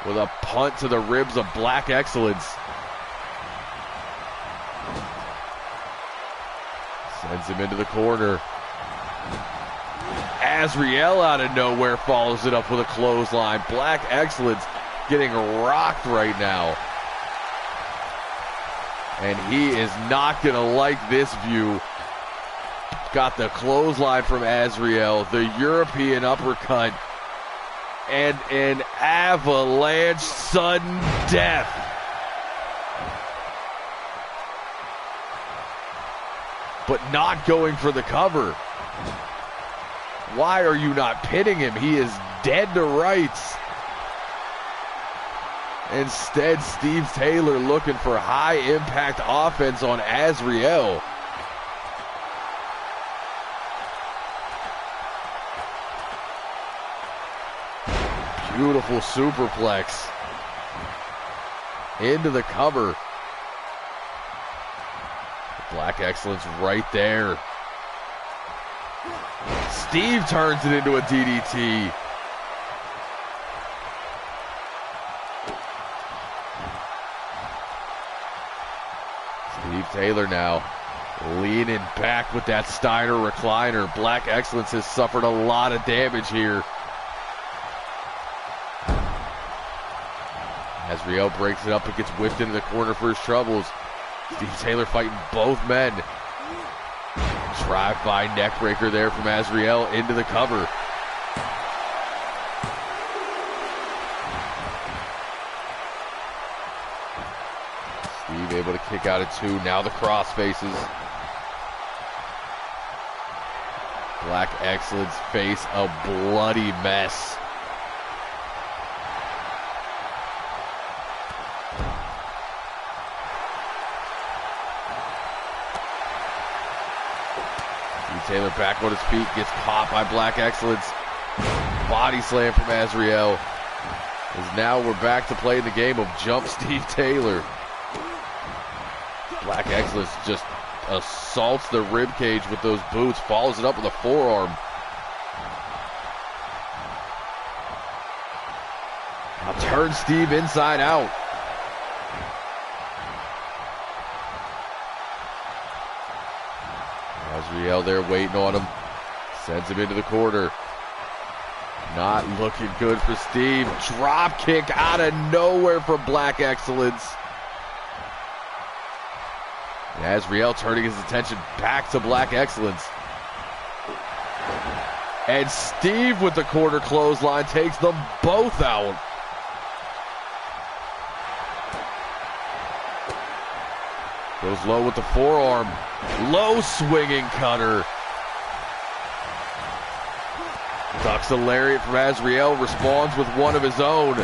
Speaker 1: With a punt to the ribs of Black Excellence. Sends him into the corner. Azriel out of nowhere follows it up with a clothesline. Black Excellence getting rocked right now. And he is not going to like this view. Got the clothesline from Azriel, the European uppercut, and an avalanche sudden death. But not going for the cover. Why are you not pinning him? He is dead to rights. Instead, Steve Taylor looking for high impact offense on Azriel. Beautiful superplex. Into the cover. Black Excellence right there. Steve turns it into a DDT. Steve Taylor now leaning back with that Steiner recliner. Black Excellence has suffered a lot of damage here. Azriel breaks it up and gets whipped into the corner for his troubles. Steve Taylor fighting both men. Drive-by neckbreaker there from Azriel into the cover. Steve able to kick out at 2. Now the cross faces. Black Excellence face a bloody mess. Taylor back on his feet, gets caught by Black Excellence. Body slam from Azriel. As now we're back to play the game of Jump Steve Taylor. Black Excellence just assaults the ribcage with those boots, follows it up with a forearm. Now turns Steve inside out. Azriel there waiting on him. Sends him into the corner. Not looking good for Steve. Drop kick out of nowhere from Black Excellence. And Azriel turning his attention back to Black Excellence. And Steve with the corner clothesline takes them both out. Goes low with the forearm. Low swinging cutter. Ducks a lariat from Azriel. Responds with one of his own.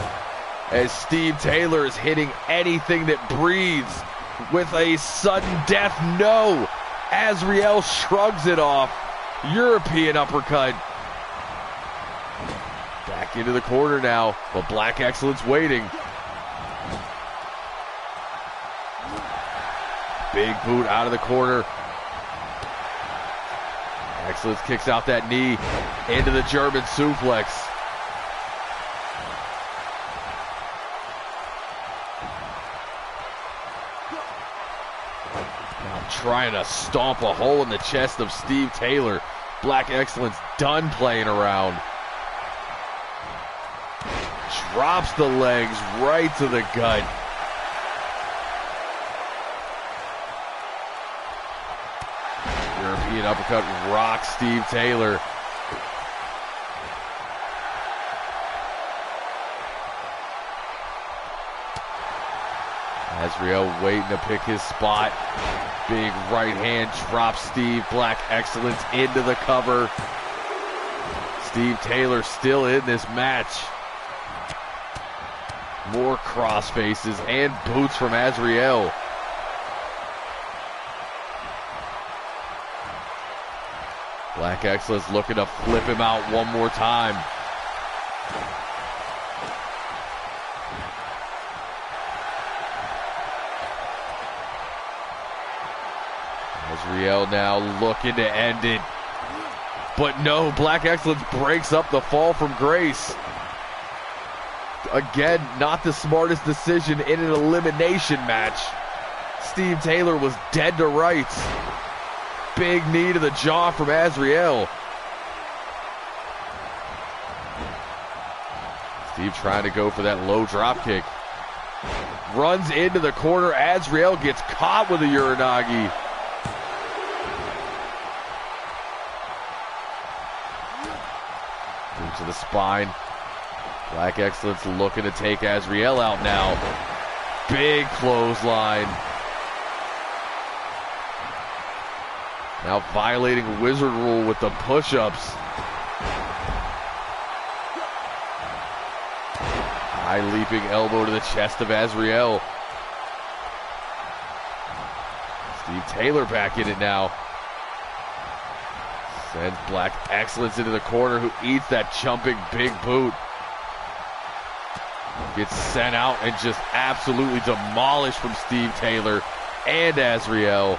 Speaker 1: As Steve Taylor is hitting anything that breathes. With a sudden death, no. Azriel shrugs it off. European uppercut. Back into the corner now. But Black Excellence waiting. Big boot out of the corner. Excellence kicks out that knee into the German suplex. trying to stomp a hole in the chest of Steve Taylor. Black Excellence done playing around. Drops the legs right to the gut. European uppercut rocks Steve Taylor. Azriel waiting to pick his spot. Big right hand drops Steve. Black Excellence into the cover. Steve Taylor still in this match. More cross faces and boots from Azriel. Black Excellence looking to flip him out one more time. Azriel now looking to end it. But no, Black Excellence breaks up the fall from grace. Again, not the smartest decision in an elimination match. Steve Taylor was dead to rights. Big knee to the jaw from Azriel. Steve trying to go for that low drop kick. Runs into the corner. Azriel gets caught with a Uranagi. Boot to the spine. Black Excellence looking to take Azriel out now. Big clothesline. Now violating Wizard rule with the push-ups. High leaping elbow to the chest of Azriel. Steve Taylor back in it now. Sends Black Excellence into the corner, who eats that jumping big boot. Gets sent out and just absolutely demolished from Steve Taylor and Azriel.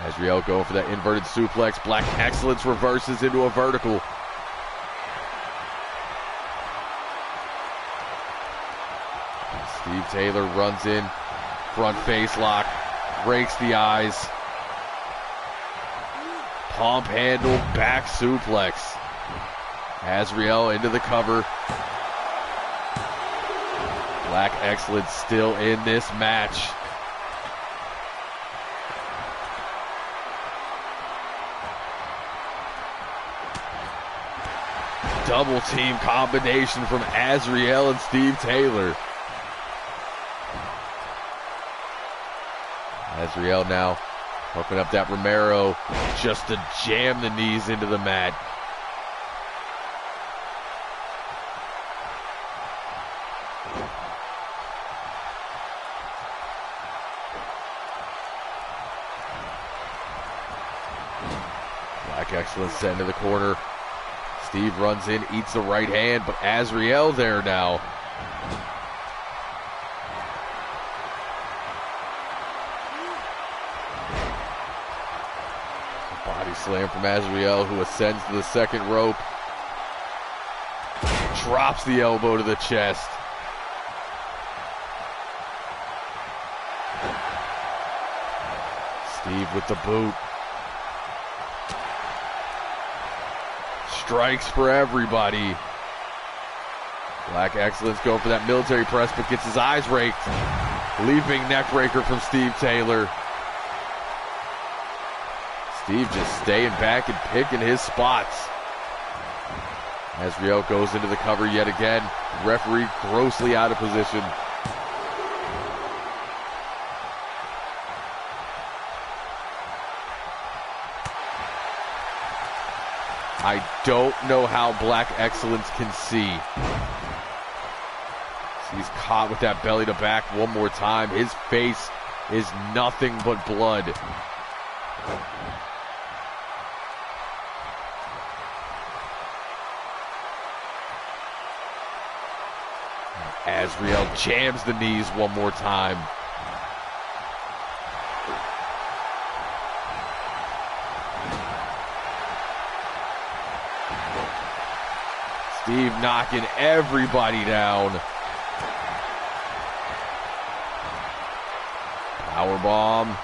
Speaker 1: Azriel going for that inverted suplex. Black Excellence reverses into a vertical. Steve Taylor runs in. Front face lock. Rakes the eyes. Pump handle, back suplex. Azriel into the cover. Black Excellence still in this match. Double team combination from Azriel and Steve Taylor. Azriel now hooking up that Romero just to jam the knees into the mat. Black Excellence sent into the corner. Steve runs in, eats the right hand, but Azriel there now. Body slam from Azriel, who ascends to the second rope. Drops the elbow to the chest. Steve with the boot. Strikes for everybody. Black Excellence going for that military press, but gets his eyes raked. Leaping neck breaker from Steve Taylor. Steve just staying back and picking his spots. Azriel goes into the cover yet again. Referee grossly out of position. I don't know how Black Excellence can see. He's caught with that belly to back one more time. His face is nothing but blood. Azriel jams the knees one more time. Steve knocking everybody down. Powerbomb.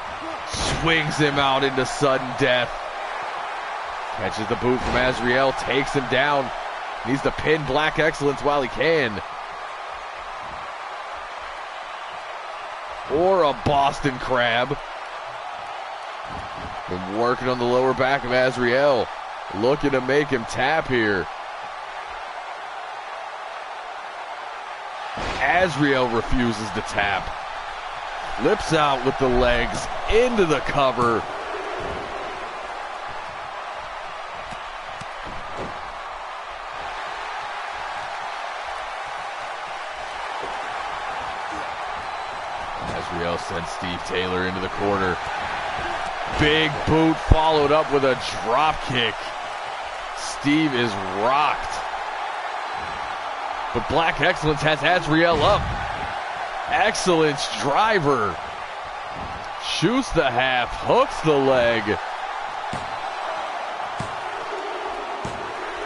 Speaker 1: Swings him out into sudden death. Catches the boot from Azrael. Takes him down. Needs to pin Black Excellence while he can. Or a Boston Crab. Been working on the lower back of Azrael. Looking to make him tap here. Azrael refuses to tap. Flips out with the legs into the cover. Azrael sends Steve Taylor into the corner. Big boot followed up with a drop kick. Steve is rocked. But Black Excellence has Azrael up. Excellence driver. Shoots the half, hooks the leg.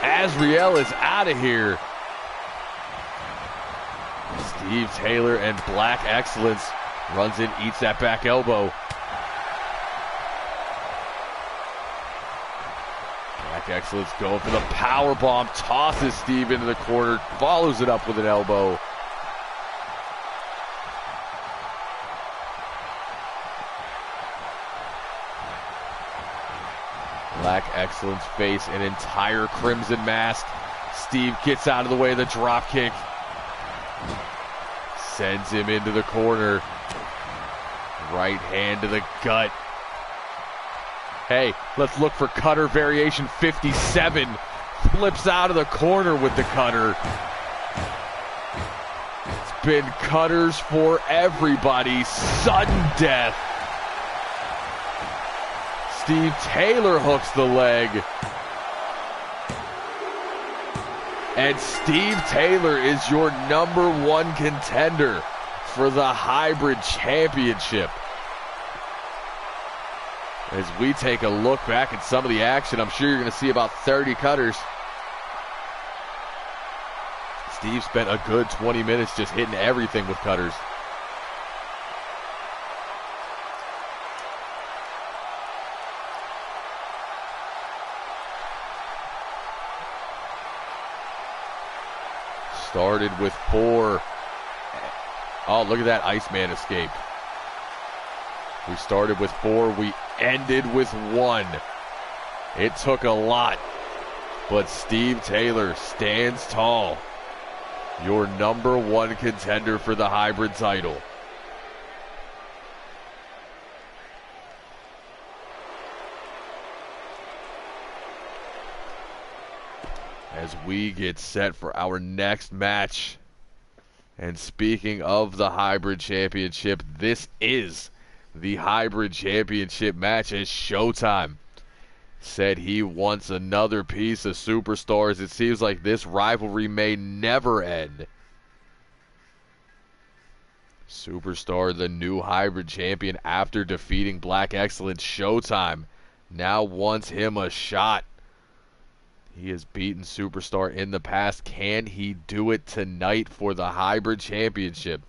Speaker 1: Azrael is out of here. Steve Taylor and Black Excellence runs in, eats that back elbow. Black Excellence going for the power bomb, tosses Steve into the corner, follows it up with an elbow. Black Excellence face an entire crimson mask. Steve gets out of the way of the drop kick. Sends him into the corner. Right hand to the gut. Hey, let's look for cutter variation 57. Flips out of the corner with the cutter. It's been cutters for everybody. Sudden death. Steve Taylor hooks the leg. And Steve Taylor is your #1 contender for the Hybrid Championship. As we take a look back at some of the action, I'm sure you're going to see about 30 cutters. Steve spent a good 20 minutes just hitting everything with cutters. Started with 4. Oh, look at that Iceman escape. We started with 4. We ended with 1. It took a lot, but Steve Taylor stands tall. Your #1 contender for the hybrid title. As we get set for our next match. And speaking of the Hybrid Championship, this is the Hybrid Championship match as Showtime said he wants another piece of superstars. It seems like this rivalry may never end. Superstar, the new Hybrid Champion, after defeating Black Excellence, Showtime now wants him a shot. He has beaten Superstar in the past. Can he do it tonight for the Hybrid Championship?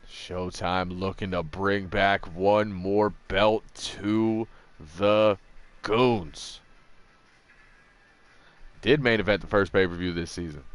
Speaker 1: Showtime looking to bring back one more belt to the Goons. Did main event the first pay-per-view this season.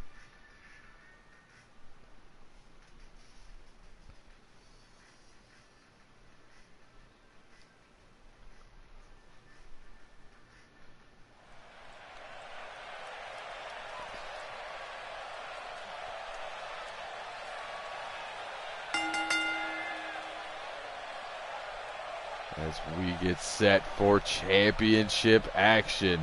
Speaker 1: As we get set for championship action.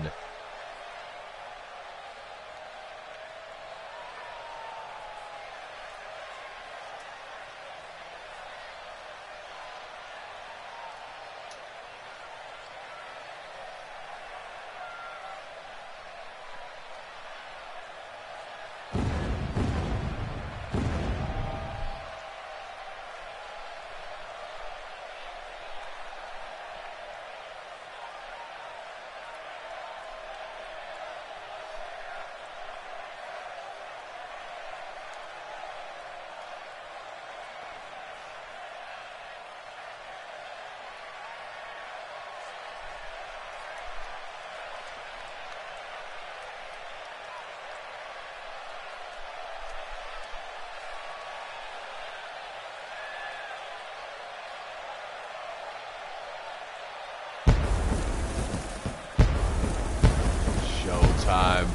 Speaker 1: Showtime.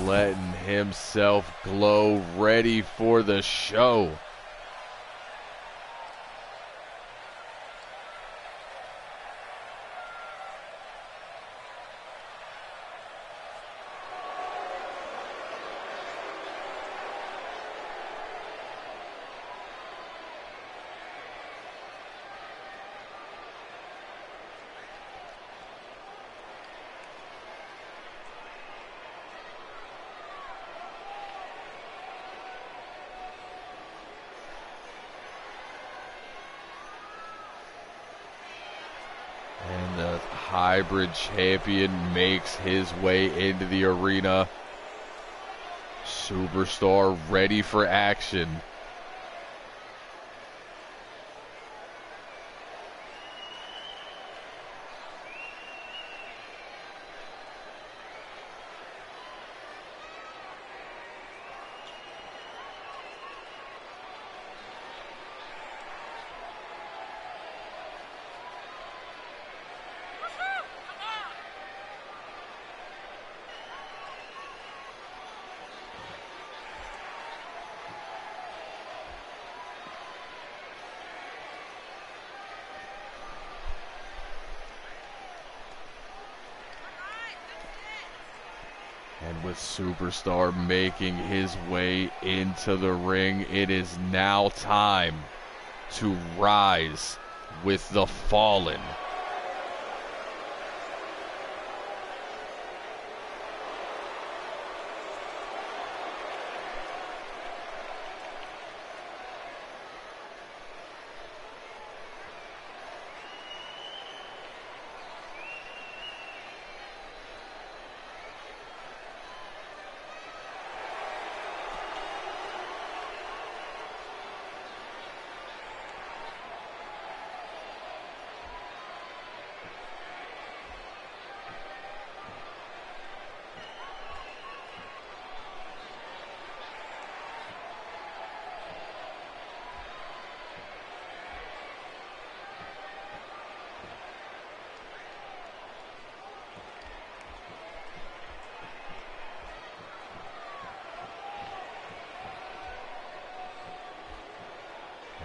Speaker 1: Letting himself glow, ready for the show. And the hybrid champion makes his way into the arena. Superstar ready for action. And with Superstar making his way into the ring, it is now time to rise with the fallen.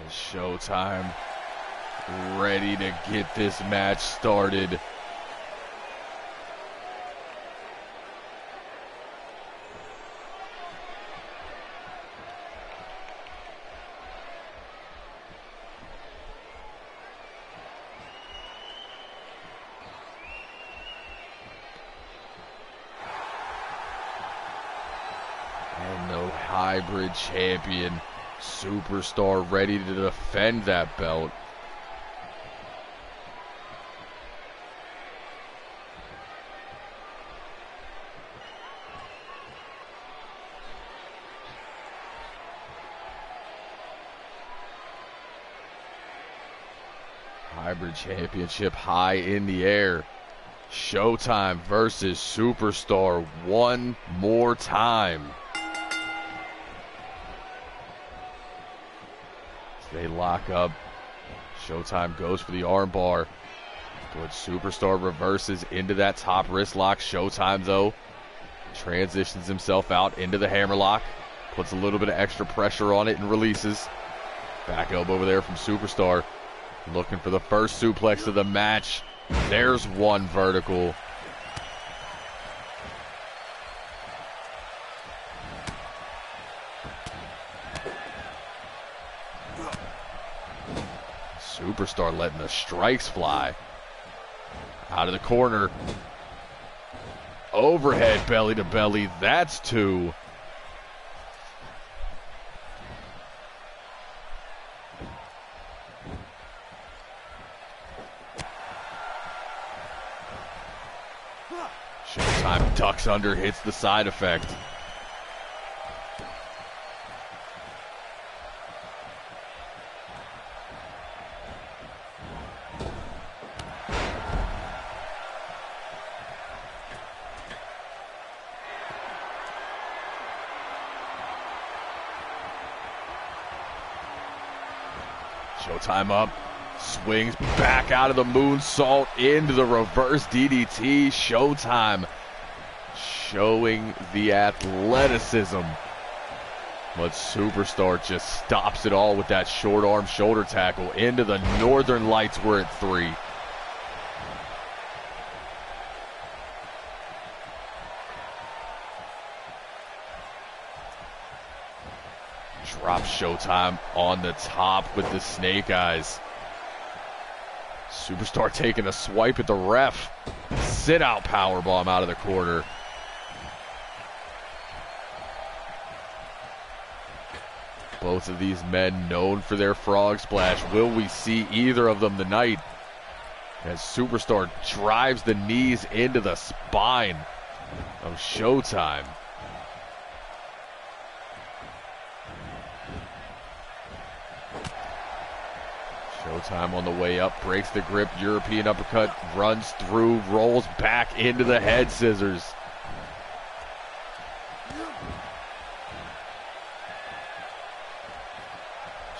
Speaker 1: Showtime ready to get this match started. And the hybrid champion Superstar ready to defend that belt. Hybrid Championship high in the air. Showtime versus Superstar one more time. They lock up. Showtime goes for the armbar, but Superstar reverses into that top wrist lock. Showtime, though, transitions himself out into the hammerlock, puts a little bit of extra pressure on it and releases. Back elbow over there from Superstar, looking for the first suplex of the match. There's one vertical. Superstar letting the strikes fly. Out of the corner. Overhead belly to belly. That's two. Showtime ducks under, hits the side effect. Showtime up, Swings back out of the moonsault into the reverse DDT. Showtime showing the athleticism. But Superstar just stops it all with that short arm shoulder tackle into the Northern Lights. We're at 3. Drops Showtime on the top with the snake eyes. Superstar taking a swipe at the ref. Sit out powerbomb out of the corner. Both of these men known for their frog splash. Will we see either of them tonight? As Superstar drives the knees into the spine of Showtime. Showtime on the way up, breaks the grip, European uppercut, runs through, rolls back into the head scissors.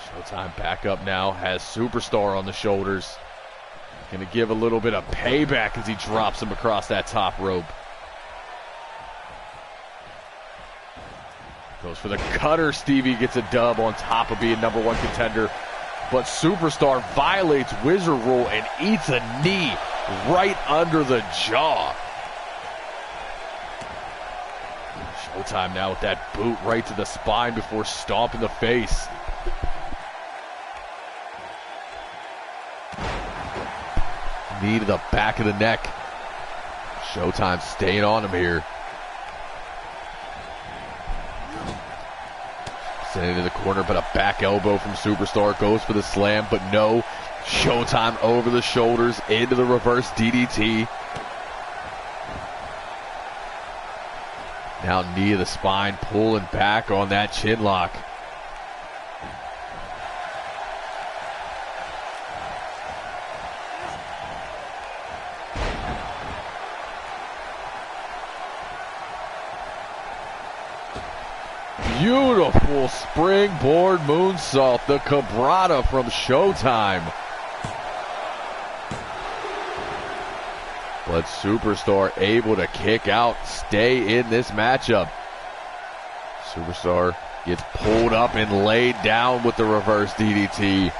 Speaker 1: Showtime back up now, has Superstar on the shoulders. Gonna give a little bit of payback as he drops him across that top rope. Goes for the cutter. Stevie gets a dub on top of being #1 contender. But Superstar violates Wizard Rule and eats a knee right under the jaw. Showtime now with that boot right to the spine before stomping the face. Knee to the back of the neck. Showtime staying on him here. Sent into the corner, but a back elbow from Superstar. Goes for the slam, but no. Showtime over the shoulders into the reverse DDT. Now knee to the spine, pulling back on that chin lock. Beautiful springboard moonsault, the Cabrata from Showtime. But Superstar able to kick out, stay in this matchup. Superstar gets pulled up and laid down with the reverse DDT.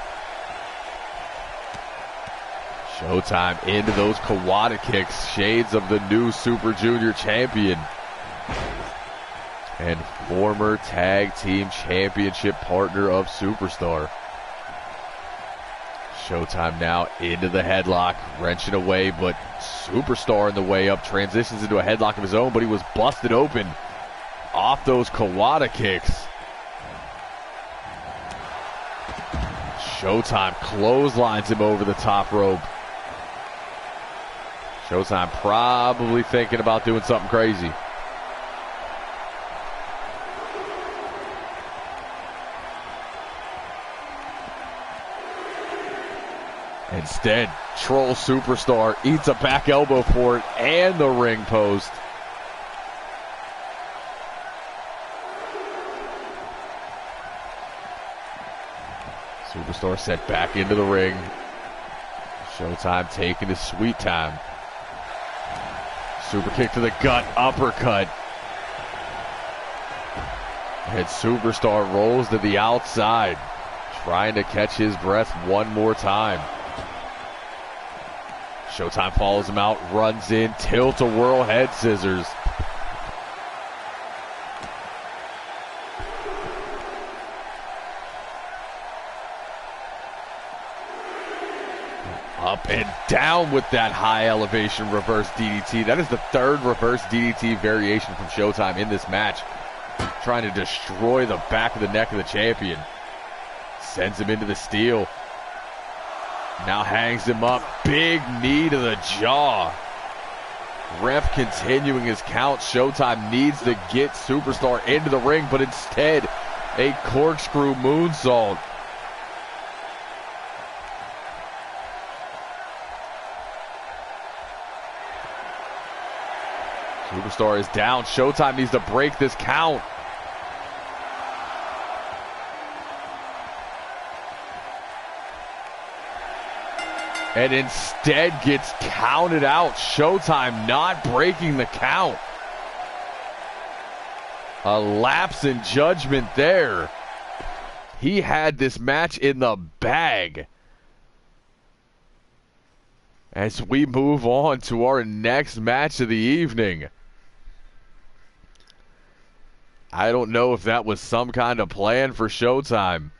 Speaker 1: Showtime into those Kawada kicks, shades of the new Super Junior champion. And former tag team championship partner of Superstar. Showtime now into the headlock, wrenching away, but Superstar in the way up, transitions into a headlock of his own, but he was busted open off those Kawada kicks. Showtime clotheslines him over the top rope. Showtime probably thinking about doing something crazy. Instead, Troll Superstar eats a back elbow for it and the ring post. Superstar sent back into the ring. Showtime taking his sweet time. Super kick to the gut, uppercut. And Superstar rolls to the outside, trying to catch his breath one more time. Showtime follows him out, runs in, tilt-a-whirl head scissors. Up and down with that high elevation reverse DDT. That is the third reverse DDT variation from Showtime in this match. Trying to destroy the back of the neck of the champion. Sends him into the steel. Now hangs him up. Big knee to the jaw. Ref continuing his count. Showtime needs to get Superstar into the ring, but instead, a corkscrew moonsault. Superstar is down. Showtime needs to break this count. and instead gets counted out. Showtime not breaking the count. A lapse in judgment there. He had this match in the bag. As we move on to our next match of the evening. I don't know if that was some kind of plan for Showtime.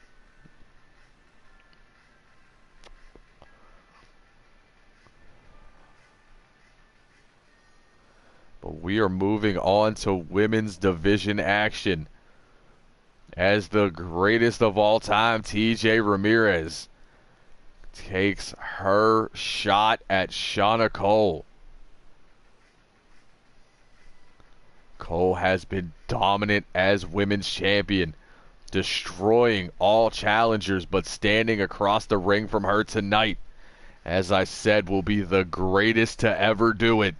Speaker 1: But we are moving on to women's division action. As the greatest of all time, TJ Ramirez takes her shot at Shauna Cole. Cole has been dominant as women's champion, destroying all challengers, but standing across the ring from her tonight, as I said, will be the greatest to ever do it.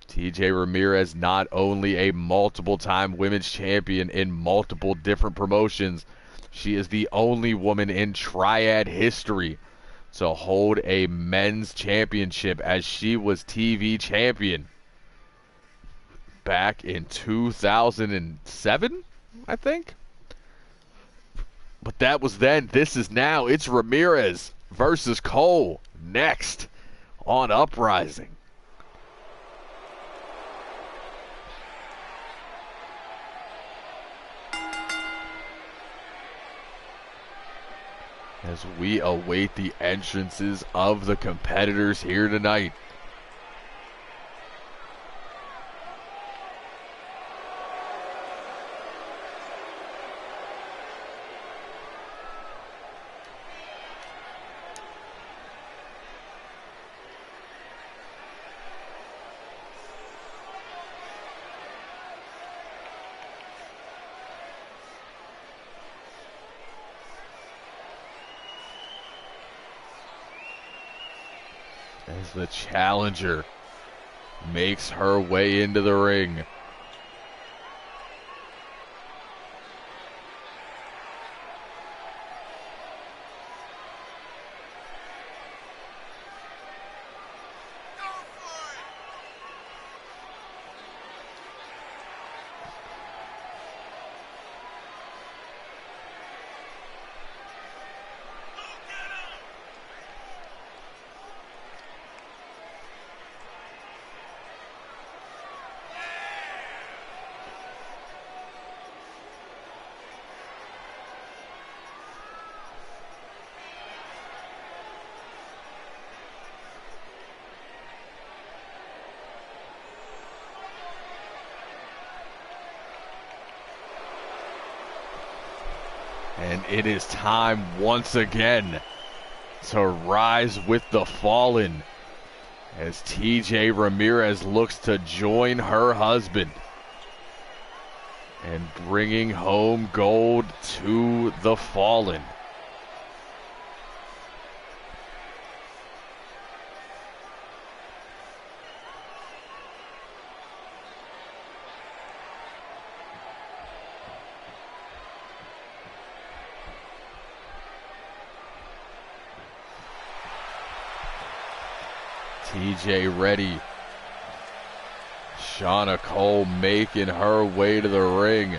Speaker 1: TJ Ramirez, not only a multiple-time women's champion in multiple different promotions, she is the only woman in Triad history to hold a men's championship, as she was TV champion back in 2007, I think. But that was then. This is now. It's Ramirez versus Cole next on Uprising. As we await the entrances of the competitors here tonight. As the challenger makes her way into the ring. And it is time once again to rise with the fallen, as TJ Ramirez looks to join her husband and bringing home gold to the fallen. TJ ready. Shauna Cole making her way to the ring.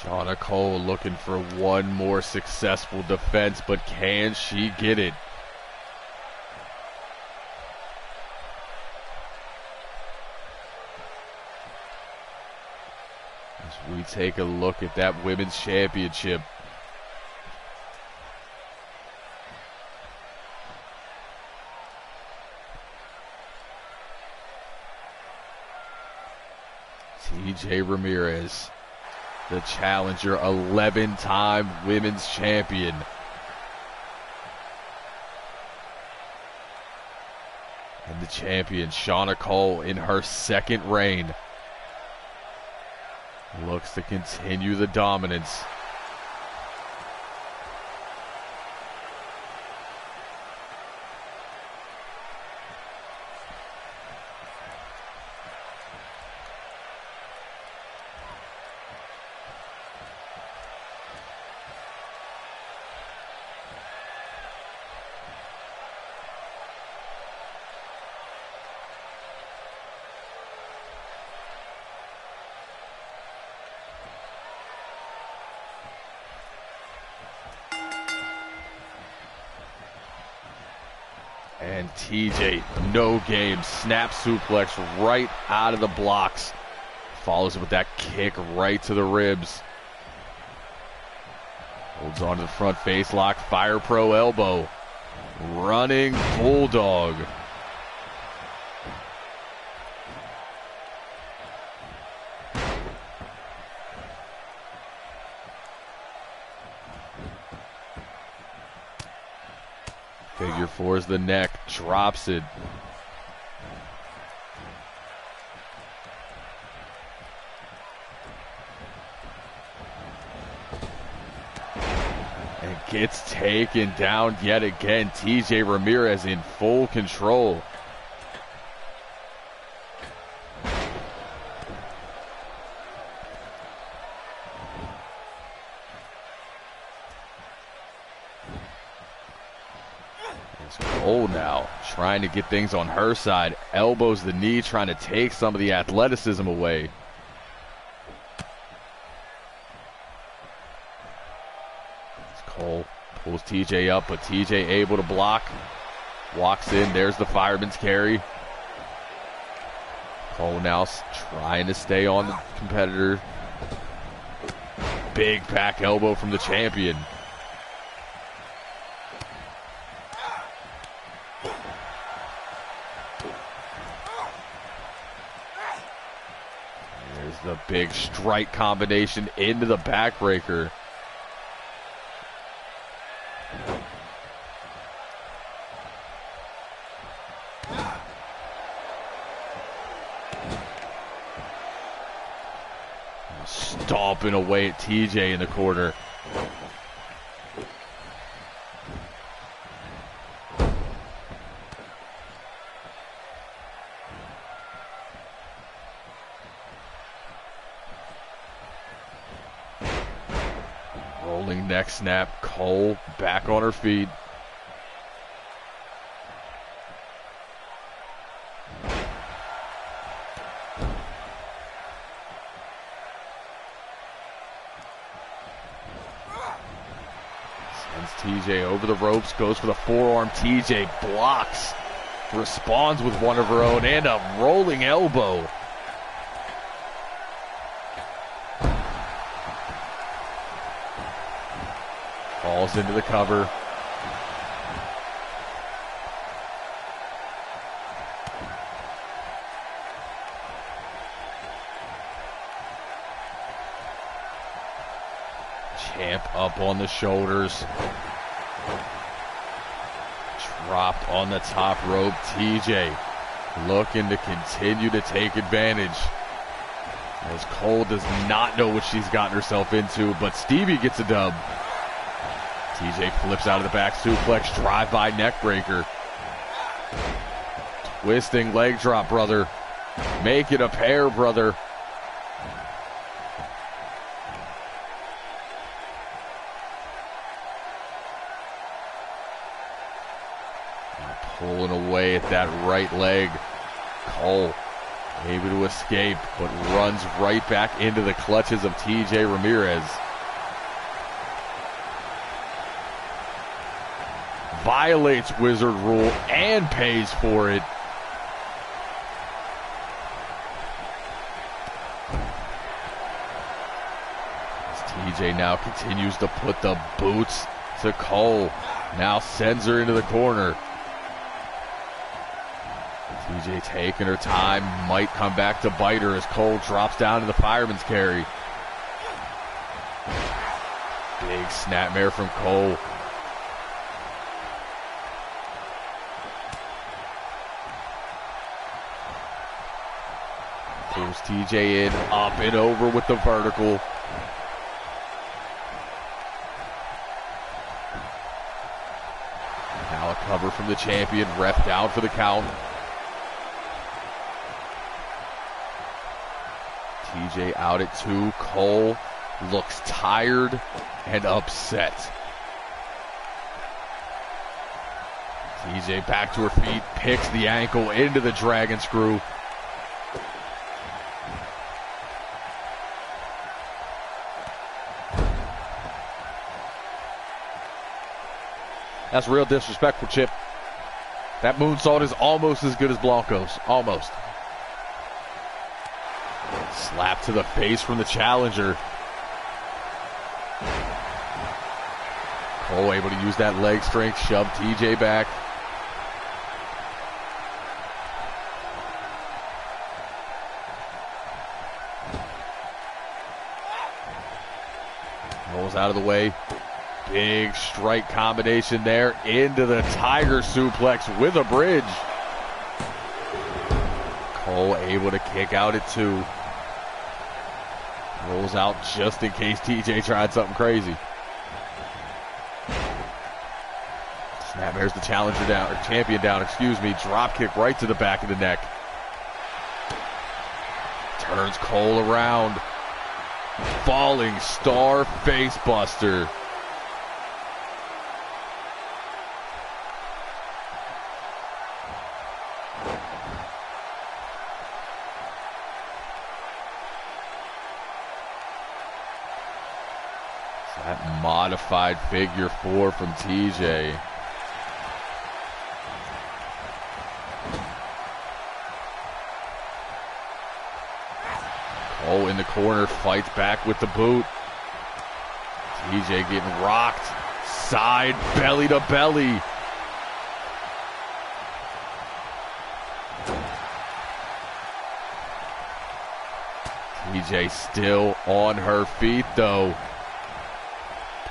Speaker 1: Shauna Cole looking for one more successful defense, but can she get it? As we take a look at that women's championship. TJ Ramirez, the challenger, 11-time women's champion. And the champion, Shauna Cole, in her second reign, looks to continue the dominance. And TJ, no game, snap suplex right out of the blocks. Follows it with that kick right to the ribs. Holds on to the front face lock, Fire Pro elbow. Running Bulldog. Figure fours the neck, drops it. And gets taken down yet again. TJ Ramirez in full control. Cole now trying to get things on her side. Elbows the knee, trying to take some of the athleticism away. Cole pulls TJ up, but TJ able to block. Walks in, there's the fireman's carry. Cole now trying to stay on the competitor. Big back elbow from the champion. The big strike combination into the backbreaker. Stomping away at TJ in the corner. Rolling neck snap, Cole back on her feet. Sends TJ over the ropes, goes for the forearm. TJ blocks, responds with one of her own and a rolling elbow. Falls into the cover. Champ up on the shoulders. Dropped on the top rope. TJ looking to continue to take advantage. As Cole does not know what she's gotten herself into, but Stevie gets a dub. TJ flips out of the back suplex, drive-by neck breaker. Twisting leg drop, brother. Make it a pair, brother. Pulling away at that right leg. Cole able to escape, but runs right back into the clutches of TJ Ramirez. Violates Wizard rule and pays for it. TJ now continues to put the boots to Cole. Now sends her into the corner. TJ taking her time, might come back to bite her as Cole drops down to the fireman's carry. Big snapmare from Cole. Pulls TJ in, up and over with the vertical. Now a cover from the champion, ref down for the count. TJ out at 2. Cole looks tired and upset. TJ back to her feet, picks the ankle into the dragon screw. That's real disrespectful, Chip. That moonsault is almost as good as Blanco's. Almost. Slap to the face from the challenger. Cole able to use that leg strength, shove TJ back. Rolls out of the way. Big strike combination there into the tiger suplex with a bridge. Cole able to kick out at 2. Rolls out just in case TJ tried something crazy. Snapmares the challenger down, or champion down, excuse me. Drop kick right to the back of the neck. Turns Cole around. Falling star face buster. That modified figure 4 from TJ. Cole in the corner, fights back with the boot. TJ getting rocked. Side belly to belly. TJ still on her feet though.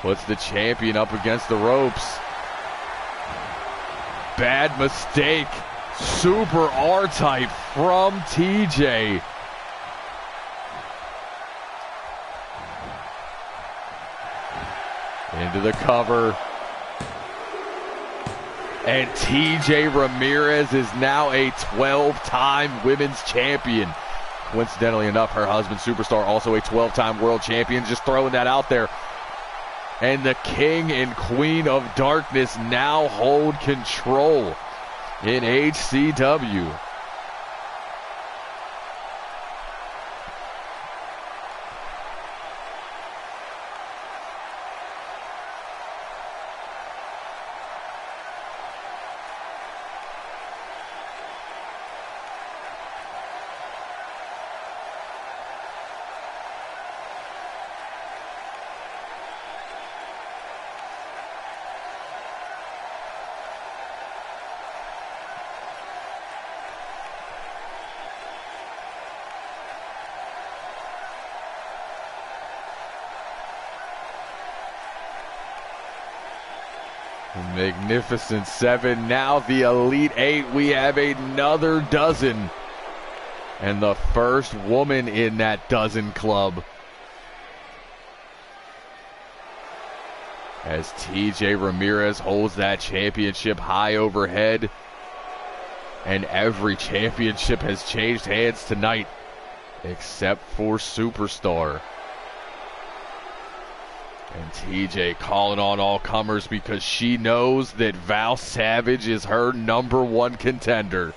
Speaker 1: Puts the champion up against the ropes. Bad mistake. Super R-type from TJ. Into the cover. And TJ Ramirez is now a 12-time women's champion. Coincidentally enough, her husband, Superstar, also a 12-time world champion. Just throwing that out there. And the King and Queen of Darkness now hold control in HCW. Magnificent 7. Now the Elite 8. We have another dozen. And the first woman in that dozen club. As TJ Ramirez holds that championship high overhead. And every championship has changed hands tonight. Except for Superstar. And TJ calling on all comers because she knows that Val Savage is her #1 contender.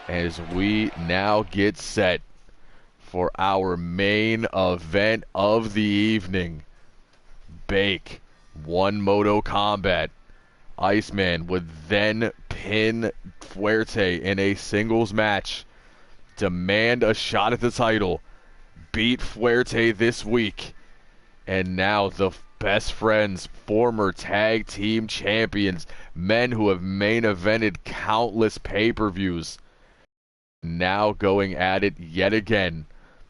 Speaker 1: As we now get set for our main event of the evening. Bake, one Moto Combat. Iceman would then pin Fuerte in a singles match. Demand a shot at the title. beat Fuerte this week. And now the best friends, former tag team champions, men who have main evented countless pay-per-views, now going at it yet again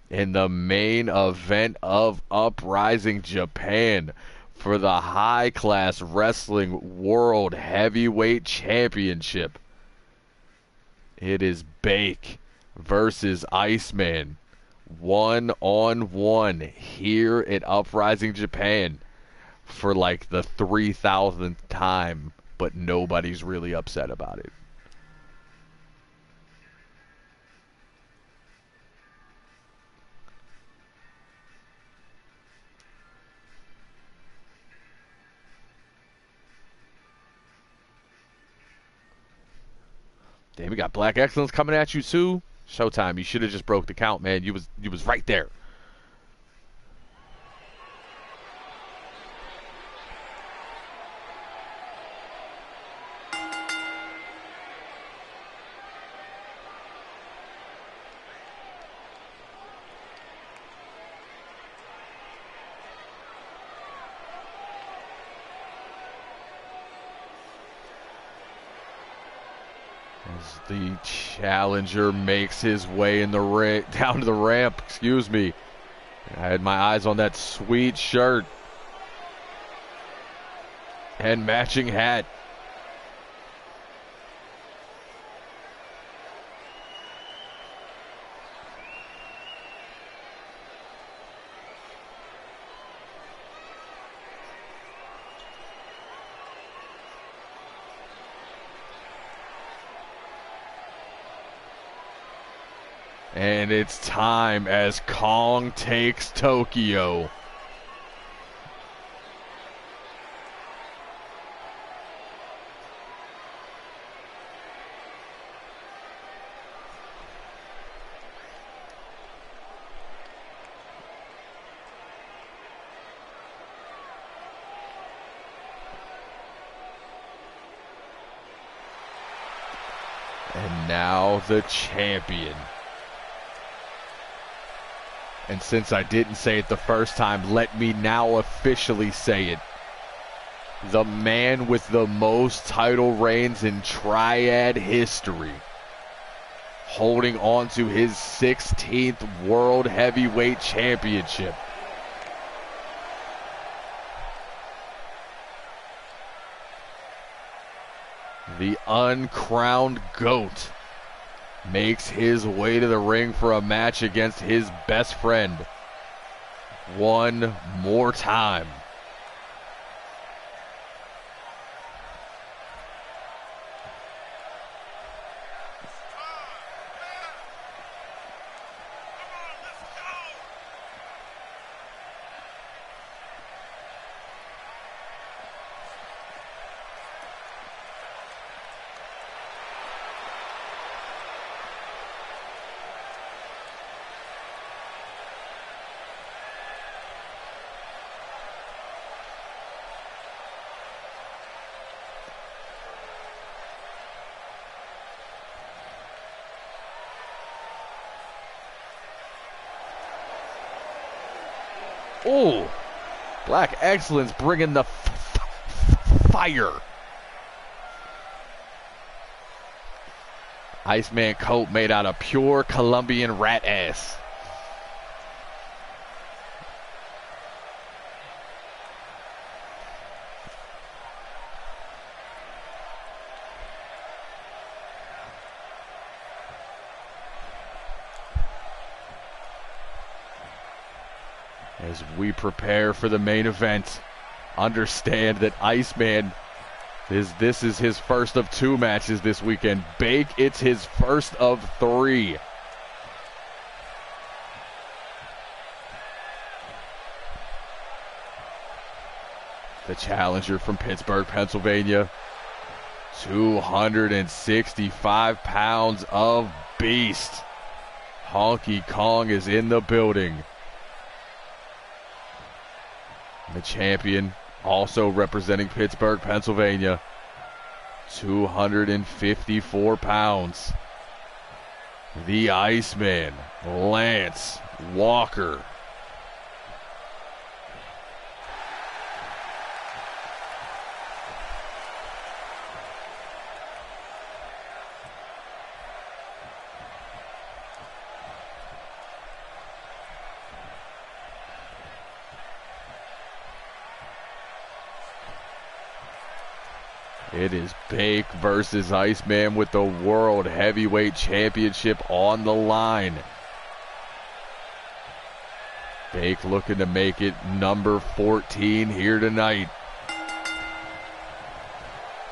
Speaker 1: in the main event of Uprising Japan for the High Class Wrestling World Heavyweight Championship. It is Bake versus Iceman, 1-on-1 here at Uprising Japan for like the 3,000th time, but nobody's really upset about it. Damn, we got Black Excellence coming at you too. Showtime, you should have just broke the count, man. You was right there. As the challenger makes his way in the down to the ramp, excuse me. I had my eyes on that sweet shirt and matching hat. And it's time as Kong takes Tokyo. And now the champion. And since I didn't say it the first time, let me now officially say it. The man with the most title reigns in Triad history, holding on to his 16th World Heavyweight Championship. The uncrowned GOAT makes his way to the ring for a match against his best friend one more time. Oh, Black Excellence bringing the fire. Iceman coat made out of pure Colombian rat ass. As we prepare for the main event, understand that Iceman, this is his first of 2 matches this weekend. Bake, it's his first of 3. The challenger from Pittsburgh, Pennsylvania, 265 pounds of beast. Honky Kong is in the building. The champion, also representing Pittsburgh, Pennsylvania, 254 pounds. the Iceman, Lance Walker. It is Bake versus Iceman with the World Heavyweight Championship on the line. Bake looking to make it number 14 here tonight.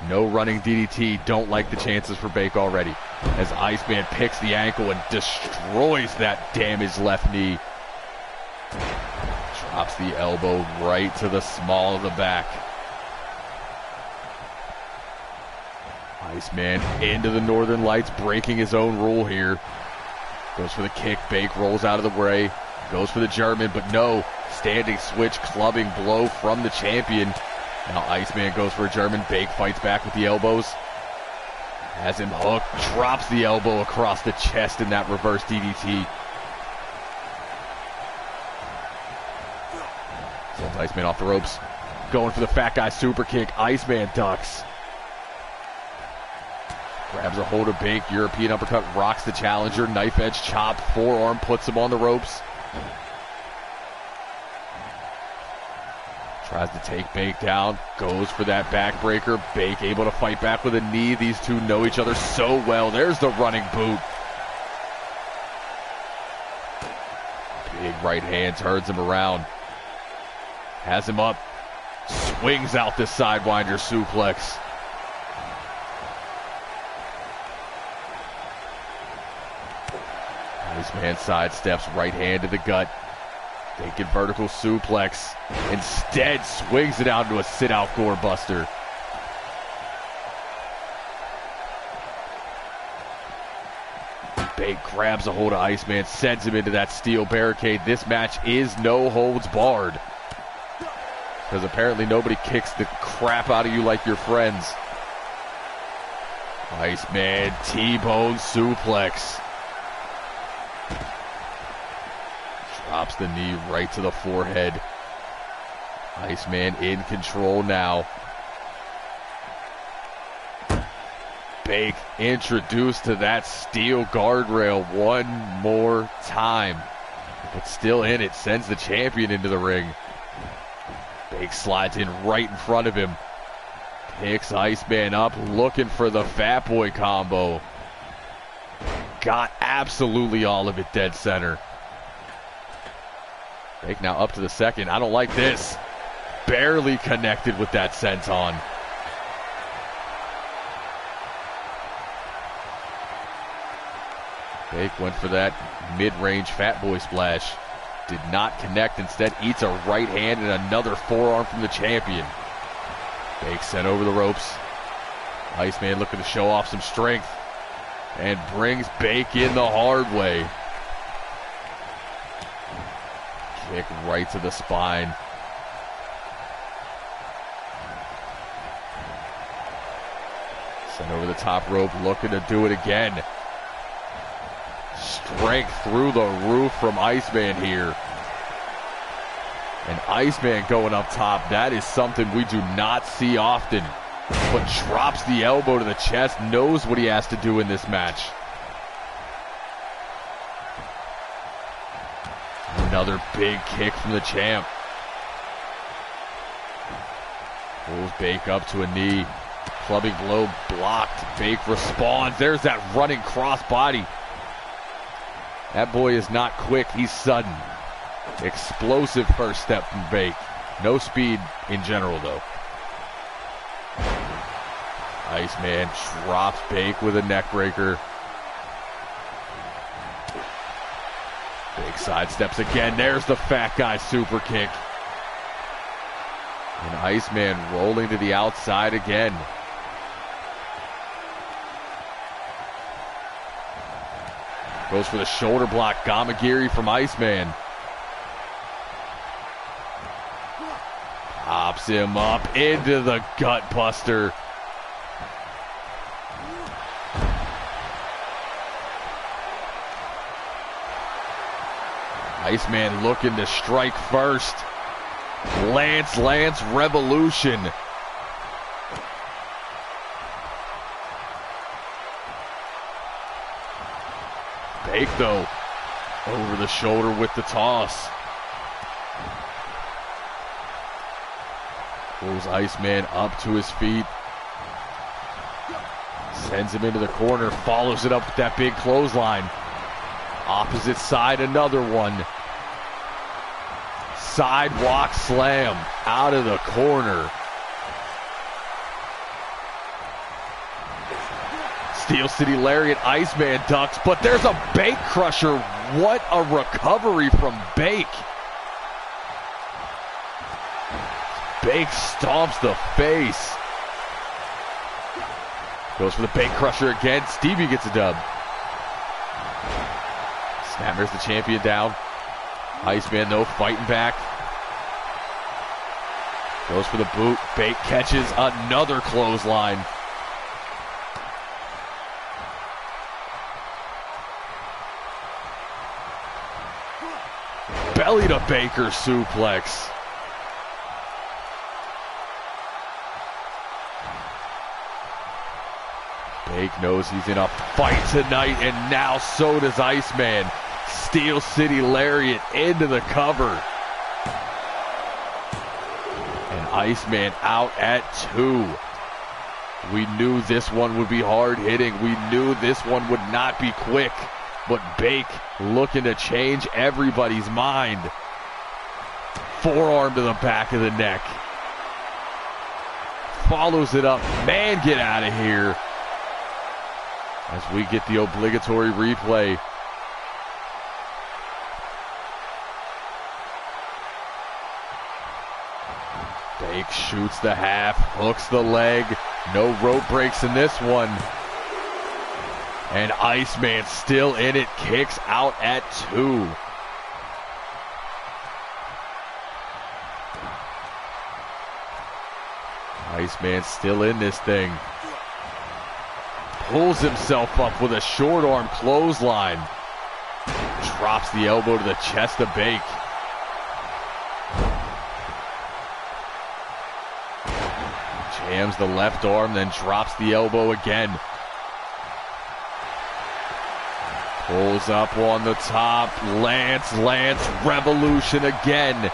Speaker 1: No running DDT. Don't like the chances for Bake already, as Iceman picks the ankle and destroys that damaged left knee. Drops the elbow right to the small of the back. Iceman into the Northern Lights, breaking his own rule here. Goes for the kick. Bake rolls out of the way. Goes for the German, but no. Standing switch, clubbing blow from the champion. Now Iceman goes for a German. Bake fights back with the elbows. Has him hooked. Drops the elbow across the chest in that reverse DDT. Sends Iceman off the ropes. Going for the fat guy super kick. Iceman ducks. Grabs a hold of Bake, European uppercut, rocks the challenger, knife edge chop, forearm, puts him on the ropes. Tries to take Bake down, goes for that backbreaker. Bake able to fight back with a knee. These two know each other so well. There's the running boot. Big right hand turns him around. Has him up, swings out the sidewinder suplex. Iceman sidesteps, right hand to the gut. Taking vertical suplex. Instead, swings it out into a sit-out gore buster. Bake grabs a hold of Iceman, sends him into that steel barricade. This match is no holds barred, because apparently nobody kicks the crap out of you like your friends. Iceman T-bone suplex. Drops the knee right to the forehead. Iceman in control now. Bake introduced to that steel guardrail one more time, but still in it. Sends the champion into the ring. Bake slides in right in front of him. Picks Iceman up, looking for the Fat Boy combo. Got absolutely all of it dead center. Bake now up to the second. I don't like this. Barely connected with that senton. Bake went for that mid-range Fat Boy splash. Did not connect. Instead eats a right hand and another forearm from the champion. Bake sent over the ropes. Iceman looking to show off some strength, and brings Bake in the hard way. Kick right to the spine. Sent over the top rope, looking to do it again. Strength through the roof from Iceman here. And Iceman going up top, that is something we do not see often. But drops the elbow to the chest, knows what he has to do in this match. Another big kick from the champ. Pulls Bake up to a knee. Clubbing blow blocked. Bake responds. There's that running crossbody. That boy is not quick, he's sudden. Explosive first step from Bake. No speed in general though. Iceman drops Bake with a neck breaker. Bake sidesteps again. There's the fat guy super kick. And Iceman rolling to the outside again. Goes for the shoulder block. Gamagiri from Iceman. Pops him up into the gut buster. Iceman looking to strike first. Lance Revolution. Bake, though, over the shoulder with the toss. Pulls Iceman up to his feet. Sends him into the corner. Follows it up with that big clothesline. Opposite side, another one. Sidewalk slam out of the corner. Steel City Lariat, Iceman ducks, but there's a Bake Crusher. What a recovery from Bake. Bake stomps the face. Goes for the Bake Crusher again. Stevie gets a dub. Snapmare's the champion down. Iceman, though, fighting back. Goes for the boot. Bake catches another clothesline. Belly to Baker suplex. Bake knows he's in a fight tonight, and now so does Iceman. Steel City Lariat into the cover. And Iceman out at 2. We knew this one would be hard hitting. We knew this one would not be quick. But Bake looking to change everybody's mind. Forearm to the back of the neck. Follows it up. Man, get out of here. As we get the obligatory replay. Bake shoots the half, hooks the leg. No rope breaks in this one. And Iceman still in it, kicks out at 2. Iceman still in this thing. Pulls himself up with a short arm clothesline. Drops the elbow to the chest of Bake. Jams the left arm, then drops the elbow again. Pulls up on the top. Lance Revolution again.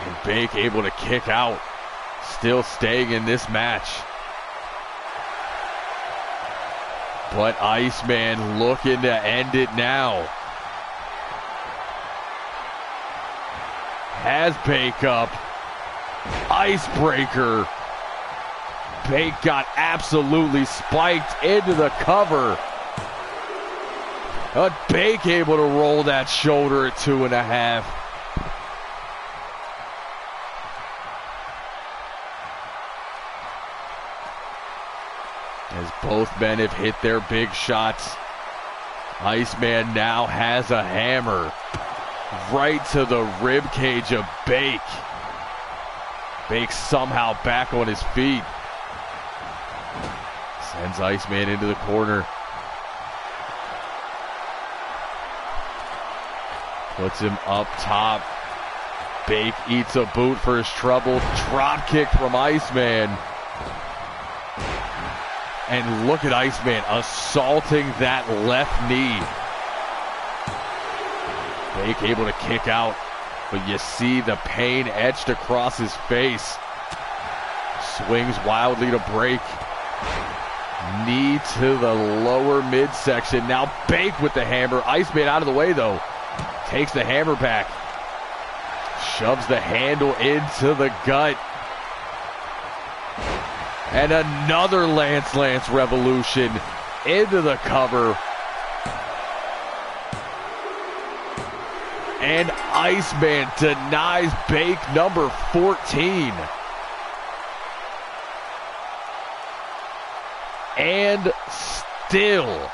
Speaker 1: And Bake able to kick out. Still staying in this match. But Iceman looking to end it now. Has Bake up. Icebreaker. Bake got absolutely spiked into the cover. But Bake able to roll that shoulder at 2.5. As both men have hit their big shots, Iceman now has a hammer right to the rib cage of Bake. Bake somehow back on his feet. Sends Iceman into the corner. Puts him up top. Bake eats a boot for his trouble. Drop kick from Iceman. And look at Iceman assaulting that left knee. Bake able to kick out, but you see the pain etched across his face. Swings wildly to break. Knee to the lower midsection. Now Bake with the hammer. Iceman out of the way though. Takes the hammer back. Shoves the handle into the gut. And another Lance Revolution into the cover. And Iceman denies Bake number 14. And still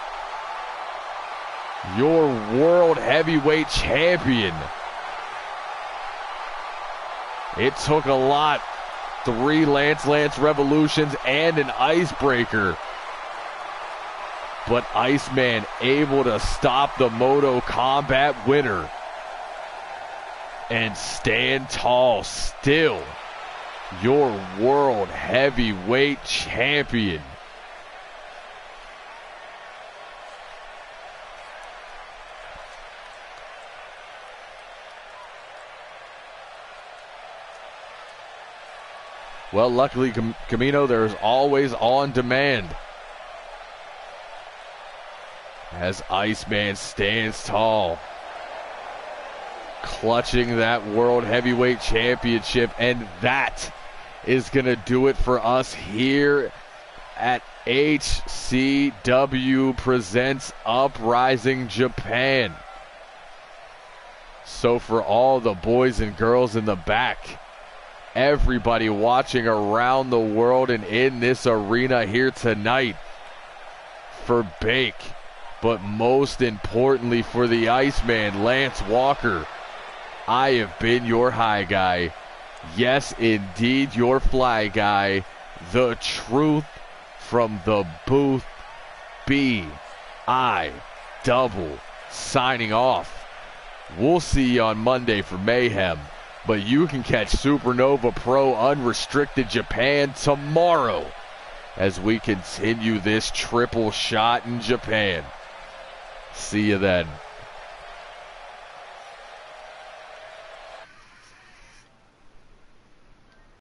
Speaker 1: your World Heavyweight Champion. It took a lot. 3 Lance Revolutions and an icebreaker. but Iceman able to stop the Moto Combat winner and stand tall, still your world heavyweight champion. Well, luckily, Camino, there's always on demand. As Iceman stands tall, clutching that World Heavyweight Championship, and that is going to do it for us here at HCW Presents Uprising Japan. So for all the boys and girls in the back, everybody watching around the world and in this arena here tonight, for Bake, but most importantly for the Iceman, Lance Walker, I have been your high guy. Yes, indeed, your fly guy. The truth from the booth. B.I. Double signing off. We'll see you on Monday for Mayhem, but you can catch Supernova Pro Unrestricted Japan tomorrow as we continue this triple shot in Japan. See you then.